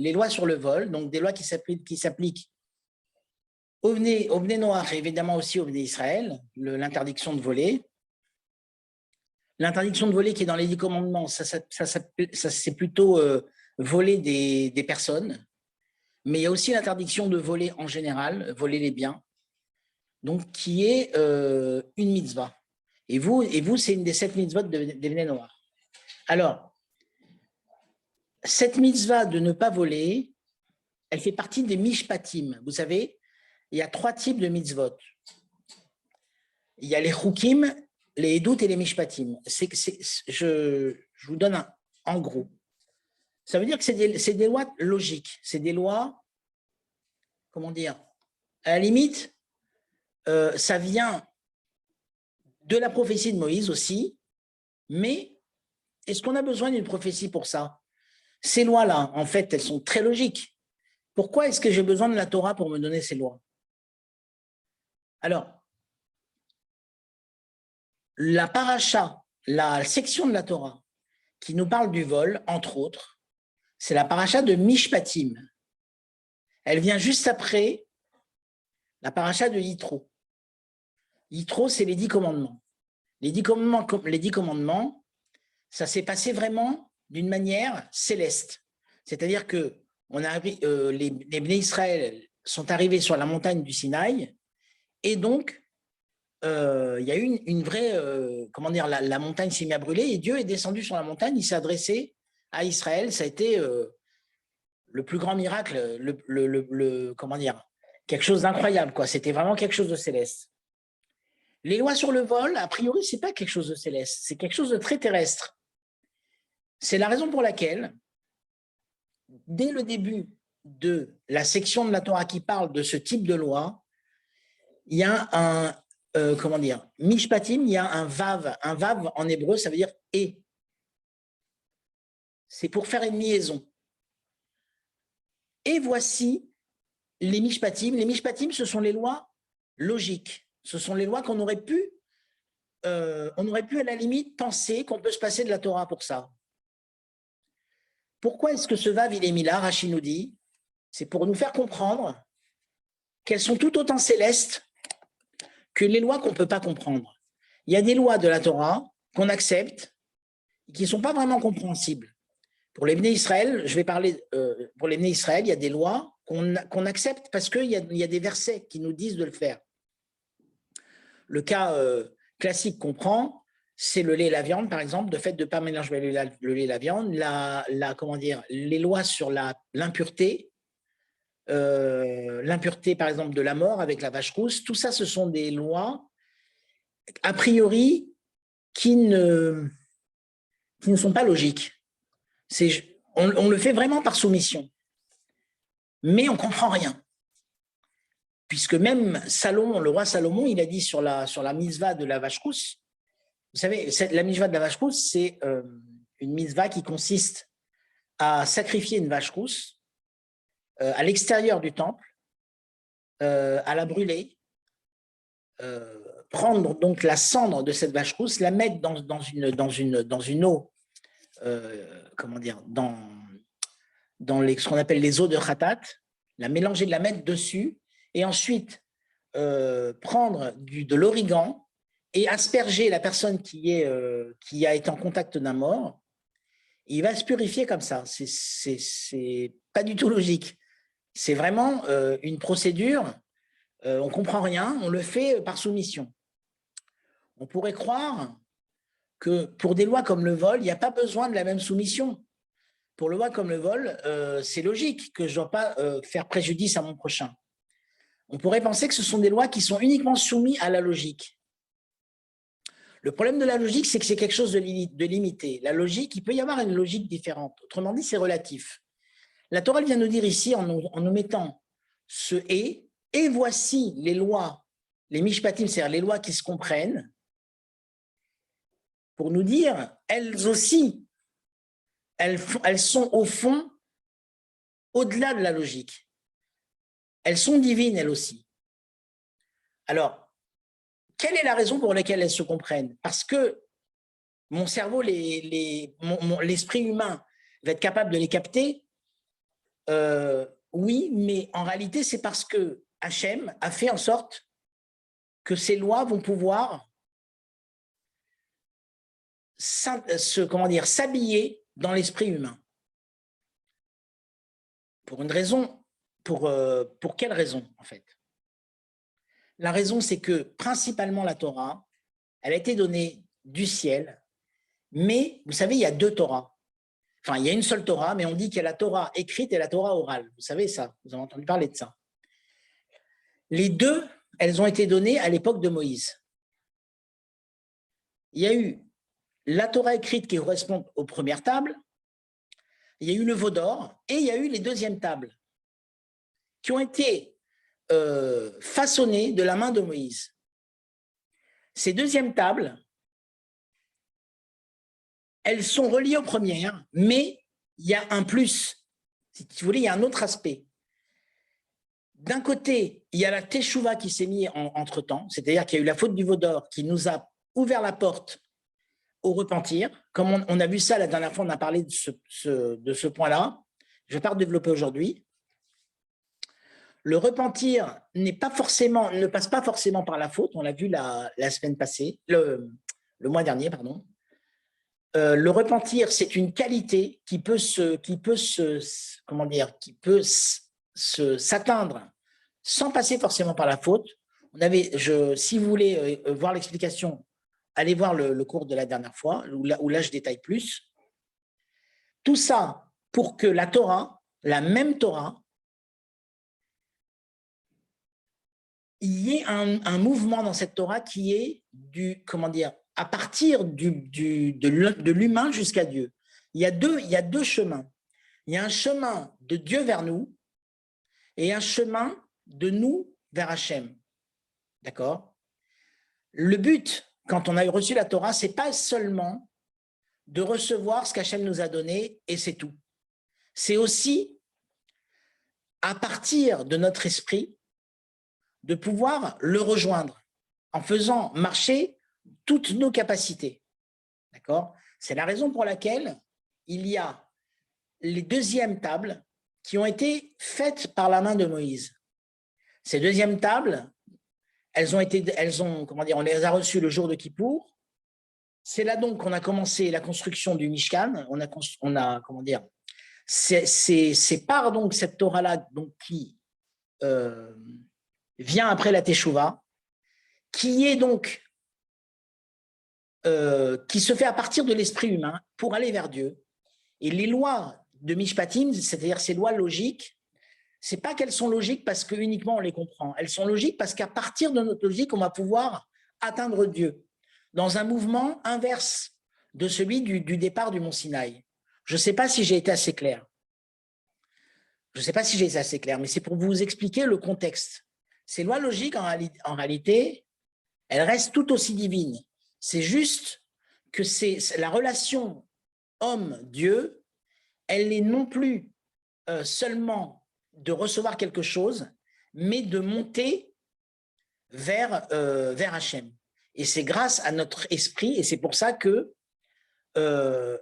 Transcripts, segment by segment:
les lois sur le vol, donc des lois qui s'appliquent au Bnei Noach et évidemment aussi au Bnei Israël, l'interdiction de voler. L'interdiction de voler qui est dans les 10 commandements, ça c'est plutôt voler des personnes, mais il y a aussi l'interdiction de voler en général, voler les biens, donc qui est une mitzvah. Et vous c'est une des 7 mitzvot des Bnei Noach. Alors, cette mitzvah de ne pas voler, elle fait partie des mishpatim. Vous savez, il y a 3 types de mitzvot. Il y a les chukim, les edut et les mishpatim. Je vous donne en gros. Ça veut dire que c'est des lois logiques. C'est des lois, comment dire, à la limite, ça vient de la prophétie de Moïse aussi, mais est-ce qu'on a besoin d'une prophétie pour ça? Ces lois-là, en fait, elles sont très logiques. Pourquoi est-ce que j'ai besoin de la Torah pour me donner ces lois? Alors, la paracha, la section de la Torah qui nous parle du vol, entre autres, c'est la paracha de Mishpatim. Elle vient juste après la paracha de Yitro. Yitro, c'est les 10 commandements. Les 10 commandements, ça s'est passé vraiment d'une manière céleste. C'est-à-dire que les Bnei Israël sont arrivés sur la montagne du Sinaï et donc il y a eu une vraie, comment dire, la montagne s'est mise à brûler et Dieu est descendu sur la montagne, il s'est adressé à Israël. Ça a été le plus grand miracle, comment dire, quelque chose d'incroyable, quoi. C'était vraiment quelque chose de céleste. Les lois sur le vol, a priori, c'est pas quelque chose de céleste, c'est quelque chose de très terrestre. C'est la raison pour laquelle, dès le début de la section de la Torah qui parle de ce type de loi, il y a un, comment dire, mishpatim, il y a un vav. Un vav en hébreu, ça veut dire et. C'est pour faire une liaison. Et voici les mishpatim. Les mishpatim, ce sont les lois logiques. Ce sont les lois qu'on aurait pu, à la limite penser qu'on peut se passer de la Torah pour ça. Pourquoi est-ce que ce vav, il est mis là, Rashi nous dit? C'est pour nous faire comprendre qu'elles sont tout autant célestes que les lois qu'on ne peut pas comprendre. Il y a des lois de la Torah qu'on accepte et qui ne sont pas vraiment compréhensibles. Pour les Bnei Israël, je vais parler, pour les Bnei Israël, il y a des lois qu'on accepte parce qu'il y a des versets qui nous disent de le faire. Le cas classique qu'on prend, c'est le lait et la viande, par exemple, de fait de ne pas mélanger le lait et la viande, comment dire, les lois sur l'impureté, l'impureté, par exemple, de la mort avec la vache rousse, tout ça, ce sont des lois, a priori, qui ne sont pas logiques. On le fait vraiment par soumission. Mais on ne comprend rien. Puisque même Salomon, le roi Salomon, il a dit sur la mitzvah de la vache rousse, vous savez, la mitzvah de la vache rousse, c'est une mitzvah qui consiste à sacrifier une vache rousse à l'extérieur du temple, à la brûler, prendre donc la cendre de cette vache rousse, la mettre dans une eau, comment dire, dans ce qu'on appelle les eaux de khatat, la mélanger, la mettre dessus, et ensuite prendre de l'origan et asperger la personne qui a été en contact d'un mort. Il va se purifier comme ça. C'est pas du tout logique. C'est vraiment une procédure, on ne comprend rien, on le fait par soumission. On pourrait croire que pour des lois comme le vol, il n'y a pas besoin de la même soumission. Pour le loi comme le vol, c'est logique que je ne dois pas faire préjudice à mon prochain. On pourrait penser que ce sont des lois qui sont uniquement soumises à la logique. Le problème de la logique, c'est que c'est quelque chose de limité. La logique, il peut y avoir une logique différente. Autrement dit, c'est relatif. La Torah vient nous dire ici, en nous mettant ce « et voici les lois, les mishpatim, c'est-à-dire les lois qui se comprennent, pour nous dire, elles aussi, elles sont au fond au-delà de la logique. Elles sont divines, elles aussi. Alors, quelle est la raison pour laquelle elles se comprennent? Parce que mon cerveau, l'esprit humain va être capable de les capter, Oui, mais en réalité, c'est parce que Hachem a fait en sorte que ces lois vont pouvoir s'habiller dans l'esprit humain. Pour une raison, pour quelle raison, en fait? La raison, c'est que principalement la Torah, elle a été donnée du ciel, mais vous savez, il y a deux Torahs. Enfin, il y a une seule Torah, mais on dit qu'il y a la Torah écrite et la Torah orale. Vous savez ça, vous avez entendu parler de ça. Les deux, elles ont été données à l'époque de Moïse. Il y a eu la Torah écrite qui correspond aux premières tables, il y a eu le veau d'or et il y a eu les deuxièmes tables qui ont été façonnées de la main de Moïse. Ces deuxièmes tables, elles sont reliées aux premières, mais il y a un plus. Si vous voulez, il y a un autre aspect. D'un côté, il y a la teshuva qui s'est mise entre-temps, c'est-à-dire qu'il y a eu la faute du veau d'or qui nous a ouvert la porte au repentir. Comme on a vu ça la dernière fois, on a parlé de ce point-là. Je ne vais pas redévelopper aujourd'hui. Le repentir ne passe pas forcément par la faute. On l'a vu la semaine passée, le mois dernier, pardon. Le repentir, c'est une qualité qui peut s'atteindre sans passer forcément par la faute. Si vous voulez voir l'explication, allez voir le cours de la dernière fois, où là je détaille plus. Tout ça pour que la Torah, la même Torah, il y ait un mouvement dans cette Torah qui est à partir de l'humain jusqu'à Dieu. Il y a deux chemins. Il y a un chemin de Dieu vers nous et un chemin de nous vers Hachem. D'accord? Le but, quand on a reçu la Torah, ce n'est pas seulement de recevoir ce qu'Hachem nous a donné et c'est tout. C'est aussi, à partir de notre esprit, de pouvoir le rejoindre en faisant marcher toutes nos capacités. D'accord? C'est la raison pour laquelle il y a les deuxièmes tables qui ont été faites par la main de Moïse. Ces deuxièmes tables, on les a reçues le jour de Kippour. C'est là donc qu'on a commencé la construction du Mishkan. C'est par donc cette Torah-là donc, qui vient après la Teshuvah, qui est donc qui se fait à partir de l'esprit humain pour aller vers Dieu. Et les lois de Mishpatim, c'est-à-dire ces lois logiques, c'est pas qu'elles sont logiques parce que uniquement on les comprend. Elles sont logiques parce qu'à partir de notre logique, on va pouvoir atteindre Dieu dans un mouvement inverse de celui du départ du Mont Sinaï. Je ne sais pas si j'ai été assez clair. Mais c'est pour vous expliquer le contexte. Ces lois logiques, en réalité, elles restent tout aussi divines. C'est juste que c'est la relation homme-Dieu, elle n'est non plus seulement de recevoir quelque chose, mais de monter vers Hachem. Et c'est grâce à notre esprit, et c'est pour ça que la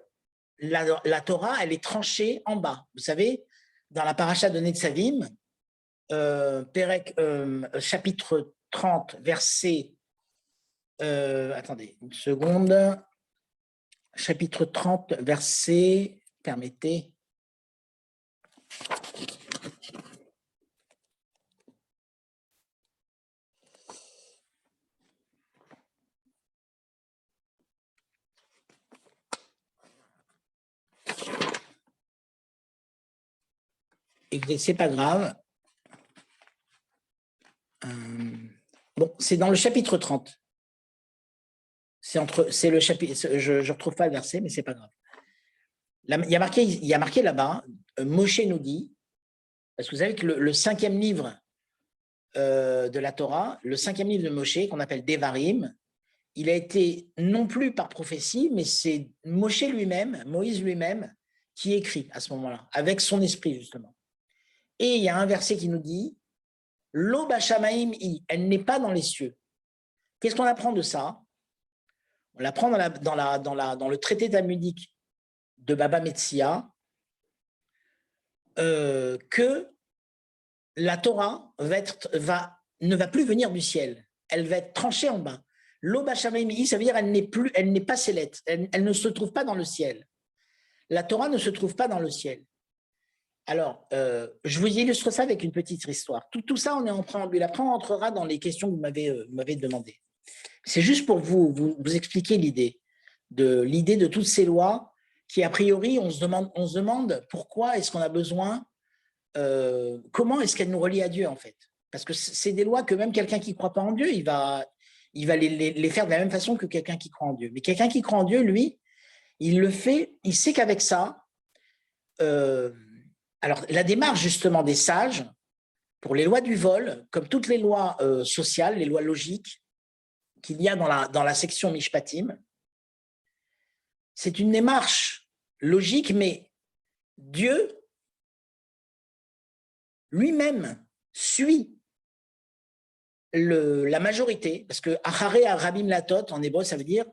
Torah, elle est tranchée en bas. Vous savez, dans la paracha de Netzavim, chapitre 30, verset... attendez une seconde. Chapitre 30, verset... Permettez... Et c'est pas grave. Bon, c'est dans le chapitre 30. C'est le chapitre. Je ne retrouve pas le verset, mais c'est pas grave. Il y a marqué là-bas, Moshe nous dit, parce que vous savez que le cinquième livre de la Torah, le cinquième livre de Moshe, qu'on appelle Devarim, il a été non plus par prophétie, mais c'est Moshe lui-même, Moïse lui-même, qui écrit à ce moment-là, avec son esprit justement. Et il y a un verset qui nous dit Lo bashamaim i, elle n'est pas dans les cieux. Qu'est-ce qu'on apprend de ça? On l'apprend dans le traité talmudique de Baba Metzia. que la Torah ne va plus venir du ciel. Elle va être tranchée en bas. L'eau Bachamimi, ça veut dire elle n'est pas céleste, elle ne se trouve pas dans le ciel. La Torah ne se trouve pas dans le ciel. Alors, je vous illustre ça avec une petite histoire. Tout ça, on est en préambule. Après, on entrera dans les questions que vous m'avez demandées. C'est juste pour vous expliquer l'idée de toutes ces lois qui, a priori, on se demande pourquoi est-ce qu'on a besoin, comment est-ce qu'elles nous relient à Dieu, en fait. Parce que c'est des lois que même quelqu'un qui ne croit pas en Dieu, il va les faire de la même façon que quelqu'un qui croit en Dieu. Mais quelqu'un qui croit en Dieu, lui, il le fait, il sait qu'avec ça, alors la démarche justement des sages, pour les lois du vol, comme toutes les lois sociales, les lois logiques qu'il y a dans la section Mishpatim, c'est une démarche logique, mais Dieu lui-même suit la majorité, parce que Acharé Rabim Latot, en hébreu, ça veut dire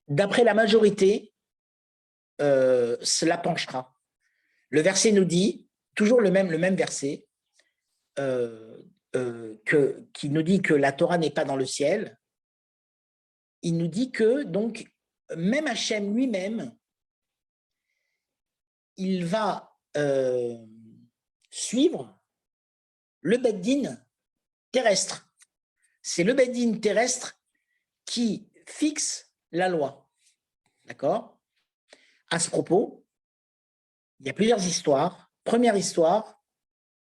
d'après la majorité, cela penchera. Le verset nous dit, toujours le même verset, qui nous dit que la Torah n'est pas dans le ciel. Il nous dit que, donc, même Hachem lui-même, il va suivre le Beddin terrestre. C'est le Beddin terrestre qui fixe la loi. D'accord? À ce propos, il y a plusieurs histoires. Première histoire,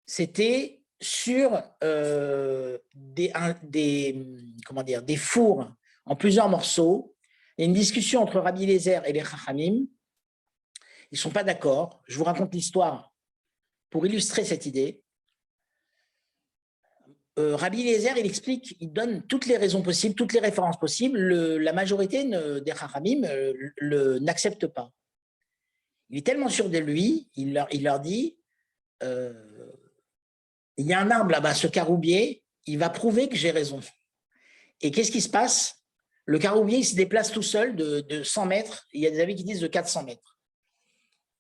c'était sur des fours en plusieurs morceaux. Il y a une discussion entre Rabbi Eliezer et les Chachamim. Ils ne sont pas d'accord. Je vous raconte l'histoire pour illustrer cette idée. Rabbi Eliezer, il explique, il donne toutes les raisons possibles, toutes les références possibles. La majorité des Chachamim n'accepte pas. Il est tellement sûr de lui, il leur dit, il y a un arbre là-bas, ce caroubier, il va prouver que j'ai raison. Et qu'est-ce qui se passe? Le caroubier, il se déplace tout seul de 100 mètres. Il y a des avis qui disent de 400 mètres.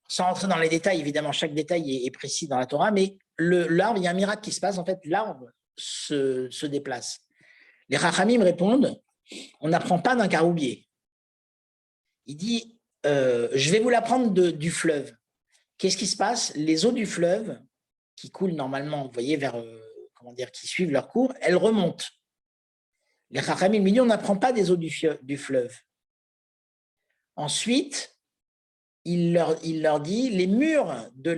Sans rentrer dans les détails, évidemment, chaque détail est précis dans la Torah, mais l'arbre, il y a un miracle qui se passe. En fait, l'arbre se déplace. Les Chachamim répondent, on n'apprend pas d'un caroubier. Il dit, je vais vous l'apprendre du fleuve. Qu'est-ce qui se passe? Les eaux du fleuve, qui coulent normalement, vous voyez, qui suivent leur cours, elles remontent. Les Chachamim me disent, on n'apprend pas des eaux du fleuve. Ensuite, il leur dit, les murs de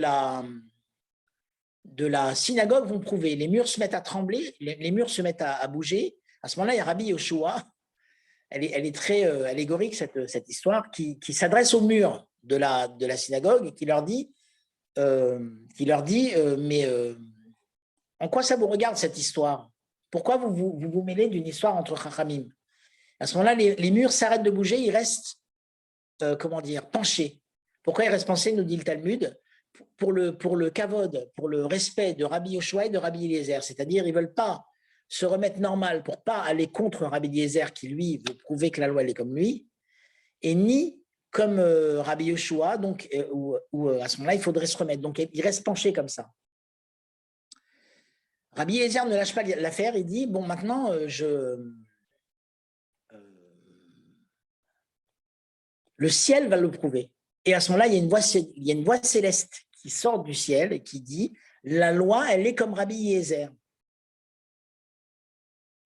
la synagogue vont prouver. Les murs se mettent à trembler, les murs se mettent à bouger. À ce moment-là, il y a Rabbi Yoshua. Elle est très allégorique, cette histoire, qui s'adresse aux murs de la synagogue et qui leur dit, mais en quoi ça vous regarde cette histoire? Pourquoi vous mêlez d'une histoire entre Chachamim? À ce moment-là, les murs s'arrêtent de bouger, ils restent, penchés. Pourquoi ils restent penchés, nous dit le Talmud? Pour le kavod, pour le respect de Rabbi Yoshua et de Rabbi Eliezer. C'est-à-dire, ils ne veulent pas se remettre normal pour ne pas aller contre Rabbi Eliezer qui, lui, veut prouver que la loi elle est comme lui, et ni comme Rabbi Yoshua, donc, où à ce moment-là, il faudrait se remettre. Donc, il reste penché comme ça. Rabbi Eliezer ne lâche pas l'affaire, il dit, bon, maintenant, le ciel va le prouver. Et à ce moment-là, il y a une voix céleste qui sort du ciel et qui dit, la loi, elle est comme Rabbi Eliezer.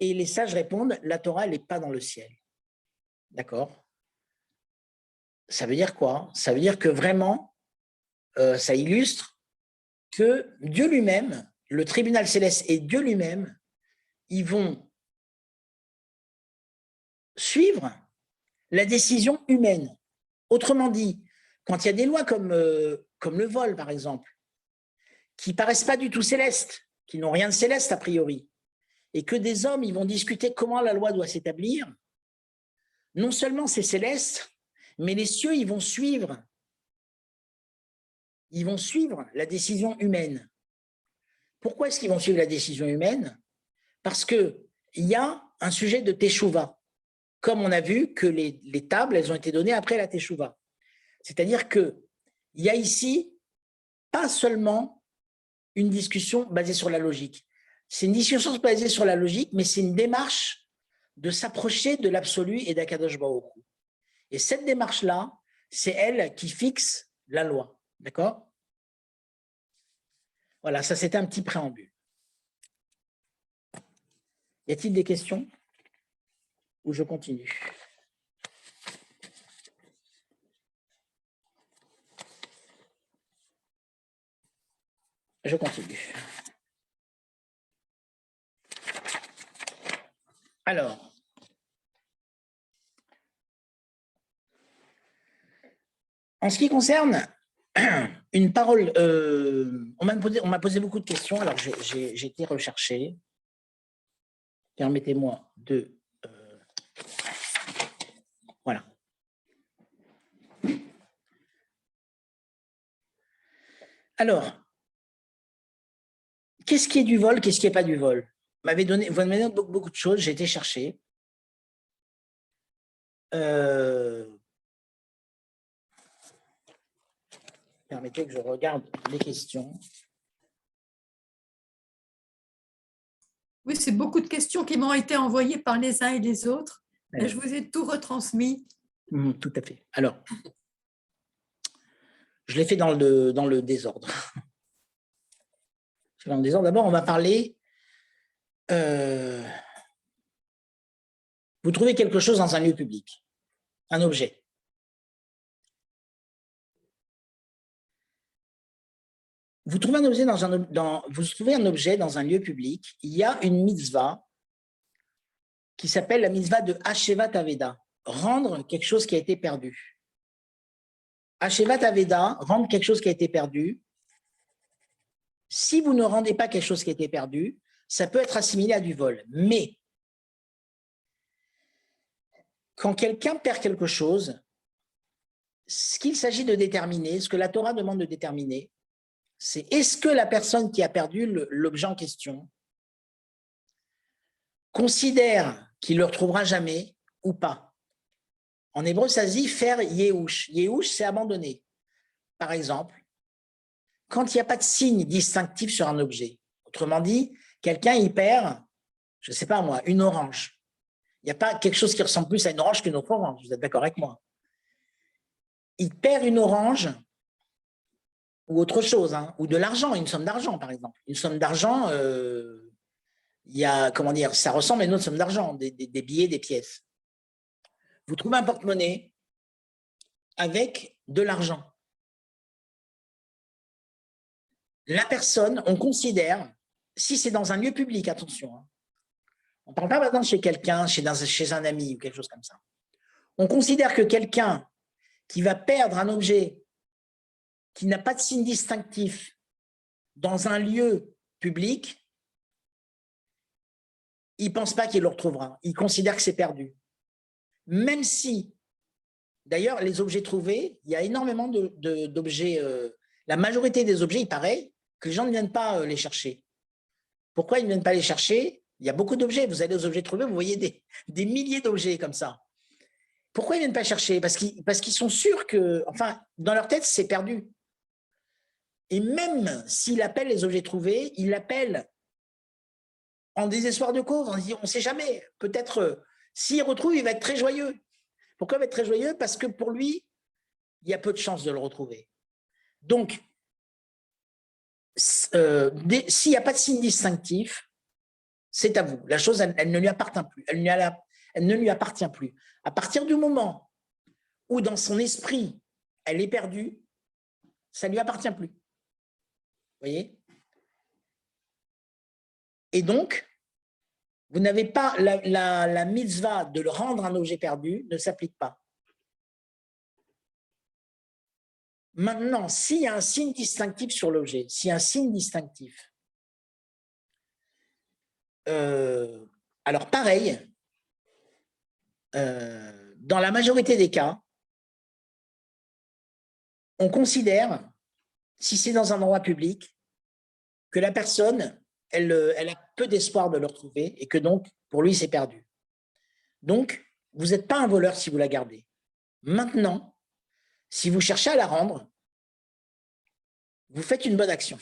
Et les sages répondent, la Torah, elle n'est pas dans le ciel. D'accord? Ça veut dire quoi? Ça veut dire que vraiment, ça illustre que Dieu lui-même, le tribunal céleste et Dieu lui-même, ils vont suivre la décision humaine. Autrement dit, quand il y a des lois comme le vol, par exemple, qui ne paraissent pas du tout célestes, qui n'ont rien de céleste a priori, et que des hommes ils vont discuter comment la loi doit s'établir, non seulement c'est céleste, mais les cieux ils vont suivre la décision humaine. Pourquoi est-ce qu'ils vont suivre la décision humaine? Parce qu'il y a un sujet de teshuva, comme on a vu que les tables elles ont été données après la teshuva. C'est-à-dire qu'il y a ici pas seulement une discussion basée sur la logique. C'est une discussion basée sur la logique, mais c'est une démarche de s'approcher de l'absolu et d'Akadosh Baruch Hu. Et cette démarche-là, c'est elle qui fixe la loi. D'accord? Voilà, ça c'était un petit préambule. Y a-t-il des questions? Ou je continue? Je continue. Alors, en ce qui concerne une parole, on m'a posé beaucoup de questions, alors j'ai été recherché. Permettez-moi de... voilà. Alors, qu'est-ce qui est du vol, qu'est-ce qui n'est pas du vol? Vous m'avez donné beaucoup de choses, j'ai été chercher. Permettez que je regarde les questions. Oui, c'est beaucoup de questions qui m'ont été envoyées par les uns et les autres. Et je vous ai tout retransmis. Tout à fait. Alors, je l'ai fait dans le désordre. D'abord, on va parler. Vous trouvez quelque chose dans un lieu public, un objet. Vous trouvez un objet dans un lieu public, il y a une mitzvah qui s'appelle la mitzvah de Hashevat Aveda, rendre quelque chose qui a été perdu. Hashevat Aveda, rendre quelque chose qui a été perdu. Si vous ne rendez pas quelque chose qui a été perdu, ça peut être assimilé à du vol. Mais quand quelqu'un perd quelque chose, ce qu'il s'agit de déterminer, ce que la Torah demande de déterminer, c'est est-ce que la personne qui a perdu l'objet en question considère qu'il ne le retrouvera jamais ou pas. En hébreu, ça se dit faire yehush. Yehush, c'est abandonner. Par exemple, quand il n'y a pas de signe distinctif sur un objet. Autrement dit, quelqu'un y perd, je ne sais pas moi, une orange. Il n'y a pas quelque chose qui ressemble plus à une orange qu'une autre orange. Vous êtes d'accord avec moi? Il perd une orange ou autre chose, hein, ou de l'argent, une somme d'argent, par exemple. Une somme d'argent, il y a, comment dire, ça ressemble à une autre somme d'argent, des billets, des pièces. Vous trouvez un porte-monnaie avec de l'argent. La personne, on considère, si c'est dans un lieu public, attention, hein, on ne parle pas maintenant chez quelqu'un, chez un ami ou quelque chose comme ça. On considère que quelqu'un qui va perdre un objet qui n'a pas de signe distinctif dans un lieu public, il ne pense pas qu'il le retrouvera. Il considère que c'est perdu. Même si, d'ailleurs, les objets trouvés, il y a énormément d'objets. La majorité des objets, il paraît que les gens ne viennent pas les chercher. Pourquoi ils ne viennent pas les chercher? Il y a beaucoup d'objets. Vous allez aux objets trouvés, vous voyez des milliers d'objets comme ça. Pourquoi ils ne viennent pas chercher? Parce qu'ils sont sûrs que, enfin, dans leur tête, c'est perdu. Et même s'il appelle les objets trouvés, il l'appelle en désespoir de cause. On ne sait jamais. Peut-être, s'il retrouve, il va être très joyeux. Pourquoi il va être très joyeux? Parce que pour lui, il y a peu de chances de le retrouver. Donc, s'il n'y a pas de signe distinctif, c'est à vous. La chose, elle ne lui appartient plus. Elle ne lui appartient plus. À partir du moment où, dans son esprit, elle est perdue, ça ne lui appartient plus. Vous voyez? Et donc, vous n'avez pas la mitzvah de le rendre un objet perdu ne s'applique pas. Maintenant, s'il y a un signe distinctif sur l'objet, s'il y a un signe distinctif, alors pareil, dans la majorité des cas, on considère, si c'est dans un endroit public, que la personne, elle a peu d'espoir de le retrouver et que donc, pour lui, c'est perdu. Donc, vous n'êtes pas un voleur si vous la gardez. Maintenant, Si vous cherchez à la rendre, vous faites une bonne action.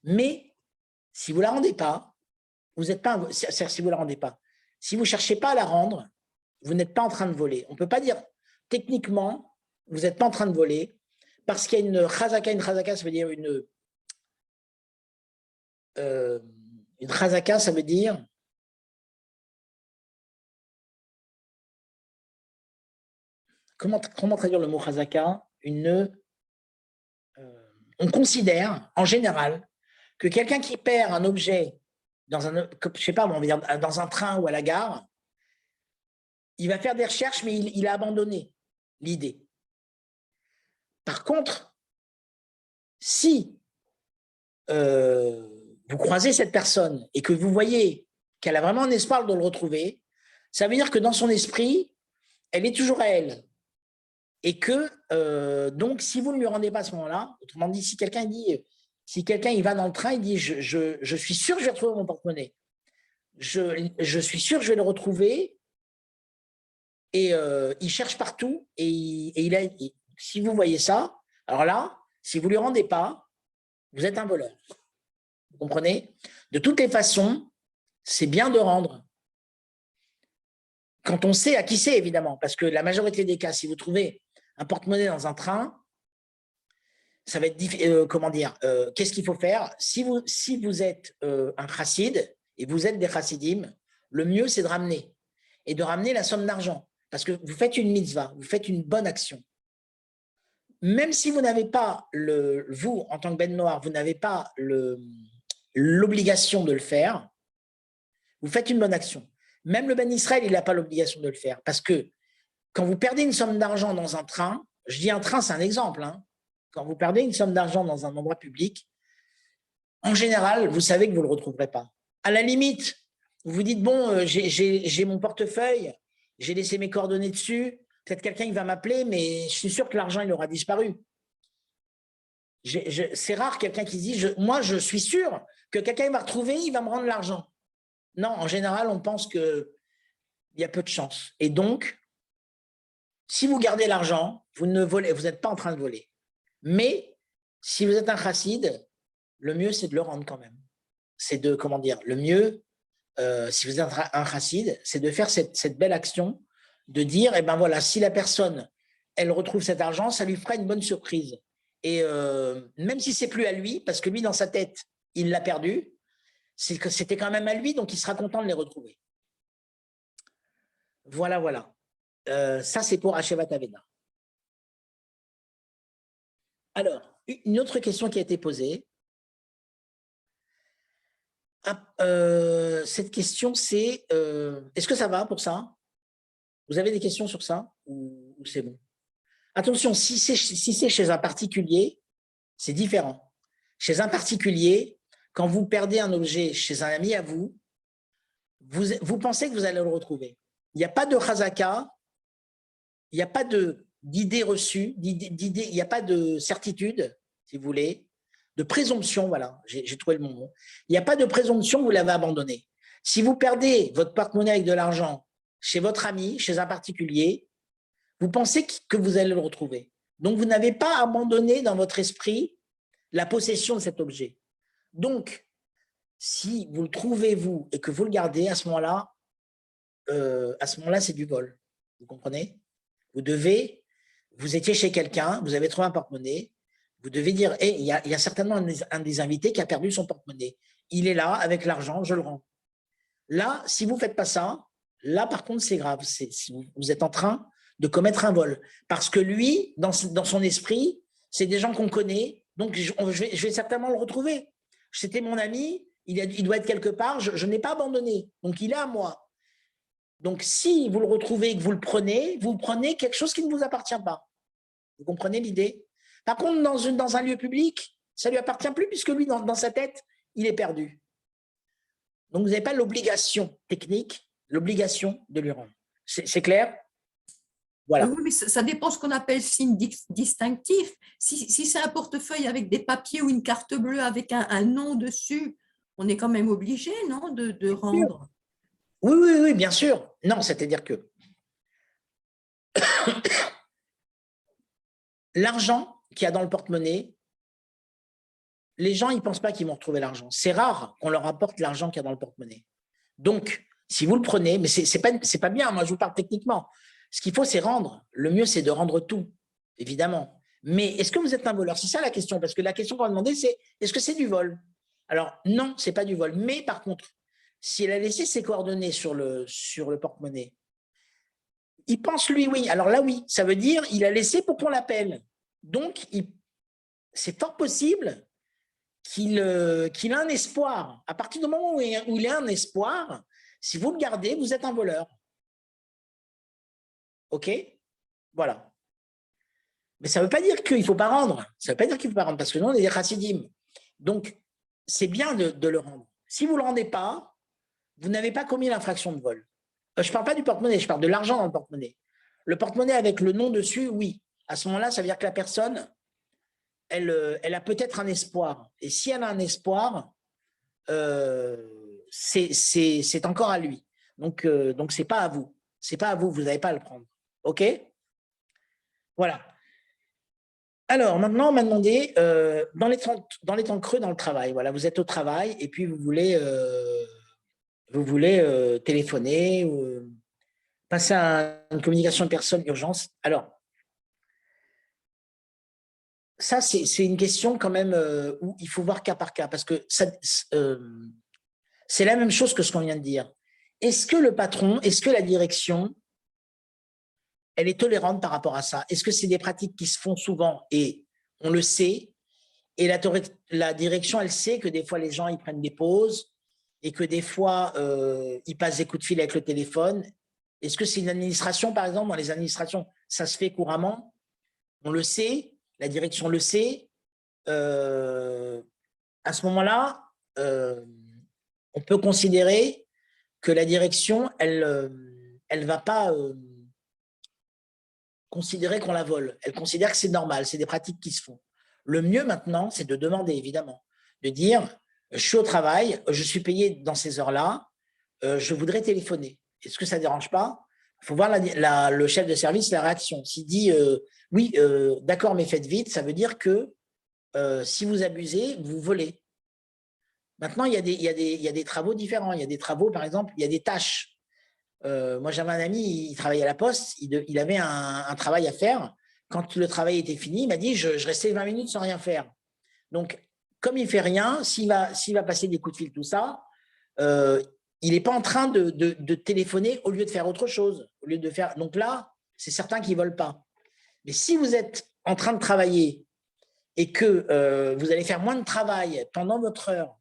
Mais si vous ne la rendez pas, vous n'êtes pas, si vous la rendez pas, si vous ne cherchez pas à la rendre, vous n'êtes pas en train de voler. On ne peut pas dire techniquement, vous n'êtes pas en train de voler, parce qu'il y a une chazaka, ça veut dire une chazaka, ça veut dire comment traduire le mot chazaka? On considère en général que quelqu'un qui perd un objet dans un, je sais pas, on va dire, dans un train ou à la gare, il va faire des recherches, mais il a abandonné l'idée. Par contre, si vous croisez cette personne et que vous voyez qu'elle a vraiment un espoir de le retrouver, ça veut dire que dans son esprit, elle est toujours à elle. Et que, donc, si vous ne lui rendez pas à ce moment-là, autrement dit, si quelqu'un il va dans le train, il dit je suis sûr que je vais retrouver mon porte-monnaie. Je suis sûr que je vais le retrouver. Et il cherche partout. Et si vous voyez ça, alors là, si vous ne lui rendez pas, vous êtes un voleur. Vous comprenez? De toutes les façons, c'est bien de rendre. Quand on sait à qui c'est, évidemment, parce que la majorité des cas, si vous trouvez un porte-monnaie dans un train, ça va être comment dire, qu'est-ce qu'il faut faire? Si vous êtes un chassid et vous êtes des chassidim, le mieux, c'est de ramener. Et de ramener la somme d'argent. Parce que vous faites une mitzvah, vous faites une bonne action. Même si vous n'avez pas, vous, en tant que Ben Noir, vous n'avez pas l'obligation de le faire, vous faites une bonne action. Même le Ben Israël, il n'a pas l'obligation de le faire. Parce que quand vous perdez une somme d'argent dans un train, je dis un train, c'est un exemple, hein, quand vous perdez une somme d'argent dans un endroit public, en général, vous savez que vous ne le retrouverez pas. À la limite, vous vous dites, bon, j'ai mon portefeuille, j'ai laissé mes coordonnées dessus, peut-être quelqu'un il va m'appeler, mais je suis sûr que l'argent il aura disparu. C'est rare quelqu'un qui dit, moi je suis sûr que quelqu'un va retrouver, il va me rendre l'argent. Non, en général, on pense qu'il y a peu de chance. Et donc, si vous gardez l'argent, vous n'êtes pas en train de voler. Mais si vous êtes un chassid, le mieux c'est de le rendre quand même. C'est de, comment dire, le mieux, si vous êtes un chassid, c'est de faire cette belle action, de dire, eh ben voilà, si la personne, elle retrouve cet argent, ça lui fera une bonne surprise. Et même si c'est plus à lui, parce que lui, dans sa tête, il l'a perdu, c'est que c'était quand même à lui, donc il sera content de les retrouver. Voilà, voilà. Ça, c'est pour Hashevat Aveda. Alors, une autre question qui a été posée. Cette question, c'est est-ce que ça va pour ça? Vous avez des questions sur ça ou c'est bon? Attention, si c'est chez un particulier, c'est différent. Chez un particulier, quand vous perdez un objet chez un ami à vous, vous pensez que vous allez le retrouver. Il n'y a pas de chazaka, il n'y a pas d'idée reçue, il n'y a pas de certitude, si vous voulez, de présomption, voilà, j'ai trouvé le bon mot. Il n'y a pas de présomption que vous l'avez abandonné. Si vous perdez votre porte-monnaie avec de l'argent chez votre ami, chez un particulier, vous pensez que vous allez le retrouver. Donc, vous n'avez pas abandonné dans votre esprit la possession de cet objet. Donc, si vous le trouvez, vous, et que vous le gardez, à ce moment-là, c'est du vol. Vous comprenez? Vous étiez chez quelqu'un, vous avez trouvé un porte-monnaie, vous devez dire, il y a certainement un des invités qui a perdu son porte-monnaie. Il est là, avec l'argent, je le rends. Là, si vous ne faites pas ça, là, par contre, c'est grave. Vous êtes en train de commettre un vol. Parce que lui, dans son esprit, c'est des gens qu'on connaît, donc je vais certainement le retrouver. C'était mon ami, il doit être quelque part, je n'ai pas abandonné, donc il est à moi. Donc, si vous le retrouvez et que vous prenez quelque chose qui ne vous appartient pas. Vous comprenez l'idée? Par contre, dans un lieu public, ça ne lui appartient plus puisque lui, dans sa tête, il est perdu. Donc, vous n'avez pas l'obligation technique, l'obligation de lui rendre. C'est clair? Voilà. Oui, mais ça dépend ce qu'on appelle signe distinctif. Si c'est un portefeuille avec des papiers ou une carte bleue avec un nom dessus, on est quand même obligé, non, de rendre. Oui, bien sûr. Non, c'est-à-dire que l'argent qu'il y a dans le porte-monnaie, les gens, ils ne pensent pas qu'ils vont retrouver l'argent. C'est rare qu'on leur apporte l'argent qu'il y a dans le porte-monnaie. Donc, si vous le prenez, mais c'est pas bien, moi je vous parle techniquement. Ce qu'il faut, c'est rendre. Le mieux, c'est de rendre tout, évidemment. Mais est-ce que vous êtes un voleur? C'est ça la question, parce que la question qu'on va demander, c'est est-ce que c'est du vol? Alors, non, ce n'est pas du vol. Mais par contre, si elle a laissé ses coordonnées sur le porte-monnaie, il pense lui, oui. Alors là, oui, ça veut dire il a laissé pour qu'on l'appelle. Donc, c'est fort possible qu'il a un espoir. À partir du moment où il a un espoir, si vous le gardez, vous êtes un voleur. OK? Voilà. Mais ça ne veut pas dire qu'il ne faut pas rendre. Ça ne veut pas dire qu'il ne faut pas rendre, parce que nous, on est des chassidim. Donc, c'est bien de le rendre. Si vous ne le rendez pas, vous n'avez pas commis l'infraction de vol. Je ne parle pas du porte-monnaie, je parle de l'argent dans le porte-monnaie. Le porte-monnaie avec le nom dessus, oui. À ce moment-là, ça veut dire que la personne, elle a peut-être un espoir. Et si elle a un espoir, c'est encore à lui. Donc ce n'est pas à vous. Ce n'est pas à vous, vous n'avez pas à le prendre. OK? Voilà. Alors, maintenant, on m'a demandé, dans les temps creux dans le travail, voilà, vous êtes au travail et puis vous voulez téléphoner ou passer à une communication de personne urgence. Alors, ça, c'est une question quand même où il faut voir cas par cas, parce que c'est la même chose que ce qu'on vient de dire. Est-ce que le patron, est-ce que la direction, elle est tolérante par rapport à ça? Est-ce que c'est des pratiques qui se font souvent et on le sait, et la direction, elle sait que des fois, les gens, ils prennent des pauses et que des fois, ils passent des coups de fil avec le téléphone. Est-ce que c'est une administration, par exemple? Dans les administrations, ça se fait couramment. On le sait, la direction le sait. À ce moment-là, on peut considérer que la direction, elle ne va pas considérer qu'on la vole. Elle considère que c'est normal, c'est des pratiques qui se font. Le mieux maintenant, c'est de demander, évidemment, de dire, je suis au travail, je suis payé dans ces heures-là, je voudrais téléphoner. Est-ce que ça ne dérange pas? Il faut voir le chef de service, la réaction. S'il dit, oui, d'accord, mais faites vite, ça veut dire que si vous abusez, vous volez. Maintenant, il y a des travaux différents. Il y a des travaux, par exemple, il y a des tâches. Moi, j'avais un ami, il travaillait à la poste, il avait un travail à faire. Quand le travail était fini, il m'a dit, je restais 20 minutes sans rien faire. Donc, comme il ne fait rien, s'il va passer des coups de fil, tout ça, il n'est pas en train de téléphoner au lieu de faire autre chose. Au lieu de faire... Donc là, c'est certain qu'il ne vole pas. Mais si vous êtes en train de travailler et que vous allez faire moins de travail pendant votre heure,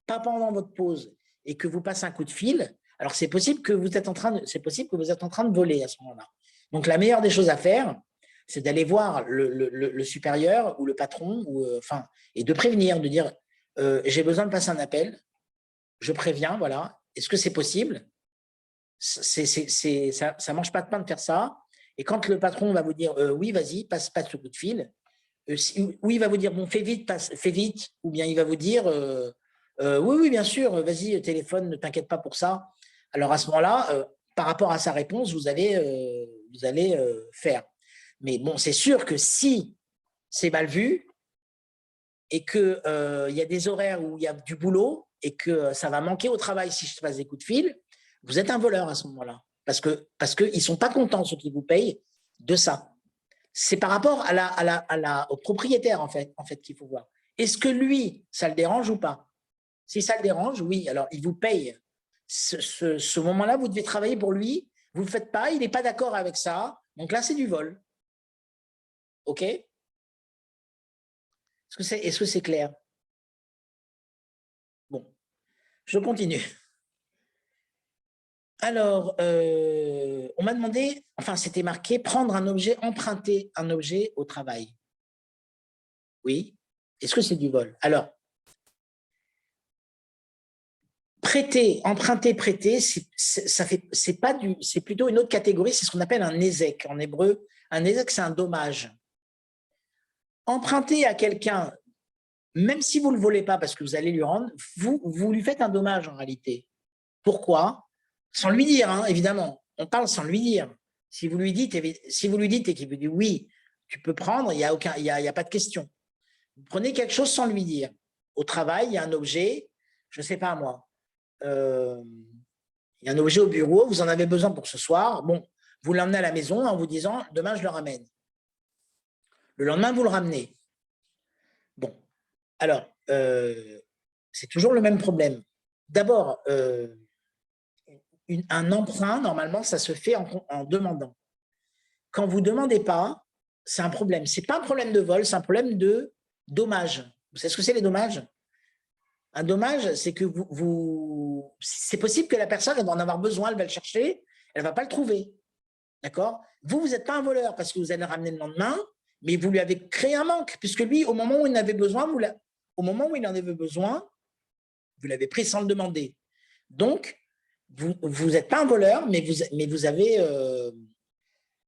pas pendant votre pause, et que vous passez un coup de fil, alors c'est possible que vous êtes en train de voler à ce moment-là. Donc la meilleure des choses à faire, c'est d'aller voir le supérieur ou le patron, et de prévenir, de dire j'ai besoin de passer un appel, je préviens, voilà, est-ce que c'est possible? Ça ne mange pas de pain de faire ça. Et quand le patron va vous dire oui, vas-y, passe ce coup de fil, oui, il va vous dire bon, fais vite, ou bien il va vous dire oui, bien sûr, vas-y, téléphone, ne t'inquiète pas pour ça. Alors à ce moment-là, par rapport à sa réponse, vous allez faire. Mais bon, c'est sûr que si c'est mal vu et qu'il y a des horaires où il y a du boulot et que ça va manquer au travail si je passe des coups de fil, vous êtes un voleur à ce moment-là. Parce qu'ils ne sont pas contents, ceux qui vous payent, de ça. C'est par rapport au propriétaire, en fait qu'il faut voir. Est-ce que lui, ça le dérange ou pas? Si ça le dérange, oui, alors il vous paye. Ce moment-là, vous devez travailler pour lui. Vous ne le faites pas, il n'est pas d'accord avec ça. Donc là, c'est du vol. OK? Est-ce que c'est clair? Bon, je continue. Alors, on m'a demandé, enfin, c'était marqué, prendre un objet, emprunter un objet au travail. Oui. Est-ce que c'est du vol? Alors, prêter, emprunter, prêter, c'est plutôt une autre catégorie, c'est ce qu'on appelle un ézek en hébreu. Un ézek, c'est un dommage. Emprunter à quelqu'un, même si vous ne le volez pas parce que vous allez lui rendre, vous lui faites un dommage en réalité. Pourquoi? Sans lui dire, hein, évidemment. On parle sans lui dire. Si vous lui dites et qu'il vous dit oui, Tu peux prendre, il n'y a pas de question. Vous prenez quelque chose sans lui dire. Au travail, il y a un objet, je ne sais pas moi, il y a un objet au bureau, vous en avez besoin pour ce soir. Bon, vous l'emmenez à la maison en vous disant, demain, je le ramène. Le lendemain, vous le ramenez. Bon, alors, c'est toujours le même problème. D'abord, un emprunt, normalement, ça se fait en demandant. Quand vous ne demandez pas, c'est un problème. Ce n'est pas un problème de vol, c'est un problème de dommage. Vous savez ce que c'est les dommages? Un dommage, c'est que c'est possible que la personne elle va en avoir besoin, elle va le chercher, elle ne va pas le trouver. D'accord? Vous n'êtes pas un voleur parce que vous allez le ramener le lendemain, mais vous lui avez créé un manque, puisque lui, au moment où il en avait besoin, vous l'avez pris sans le demander. Donc, vous n'êtes pas un voleur, mais vous avez…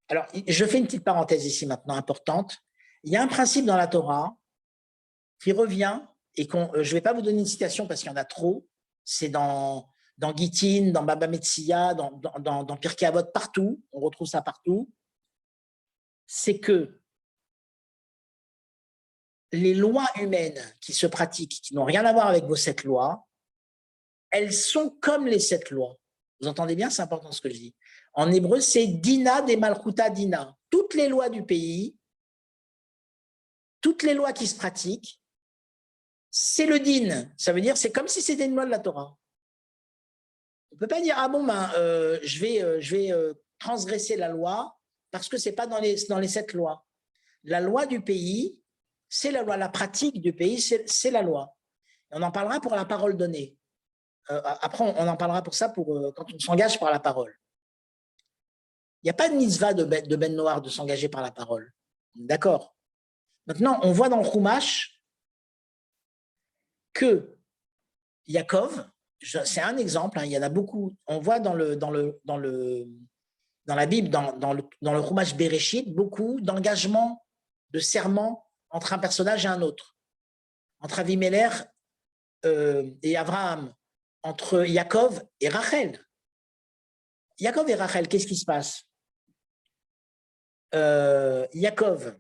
Alors, je fais une petite parenthèse ici maintenant, importante. Il y a un principe dans la Torah qui revient, et je ne vais pas vous donner une citation parce qu'il y en a trop, c'est dans Gittin, dans Baba Metsiya, dans Pirkei Avot, partout, on retrouve ça partout, c'est que les lois humaines qui se pratiquent, qui n'ont rien à voir avec vos 7 lois, elles sont comme les 7 lois. Vous entendez bien, c'est important ce que je dis. En hébreu, c'est Dina de Malchuta Dina. Toutes les lois du pays, toutes les lois qui se pratiquent, c'est le din. Ça veut dire, c'est comme si c'était une loi de la Torah. On ne peut pas dire, ah bon, je vais transgresser la loi parce que ce n'est pas dans les 7 lois. La loi du pays, c'est la loi. La pratique du pays, c'est la loi. Et on en parlera pour la parole donnée. Après, on en parlera pour ça quand on s'engage par la parole. Il n'y a pas de mitzvah de Ben Noir de s'engager par la parole. D'accord. Maintenant, on voit dans le Chumash que Yaakov, c'est un exemple, hein, il y en a beaucoup, on voit dans la Bible, dans le Chumash Bereshit, beaucoup d'engagements, de serments entre un personnage et un autre. Entre Avimelech et Abraham, entre Yaakov et Rachel. Yaakov et Rachel, qu'est-ce qui se passe? Yaakov,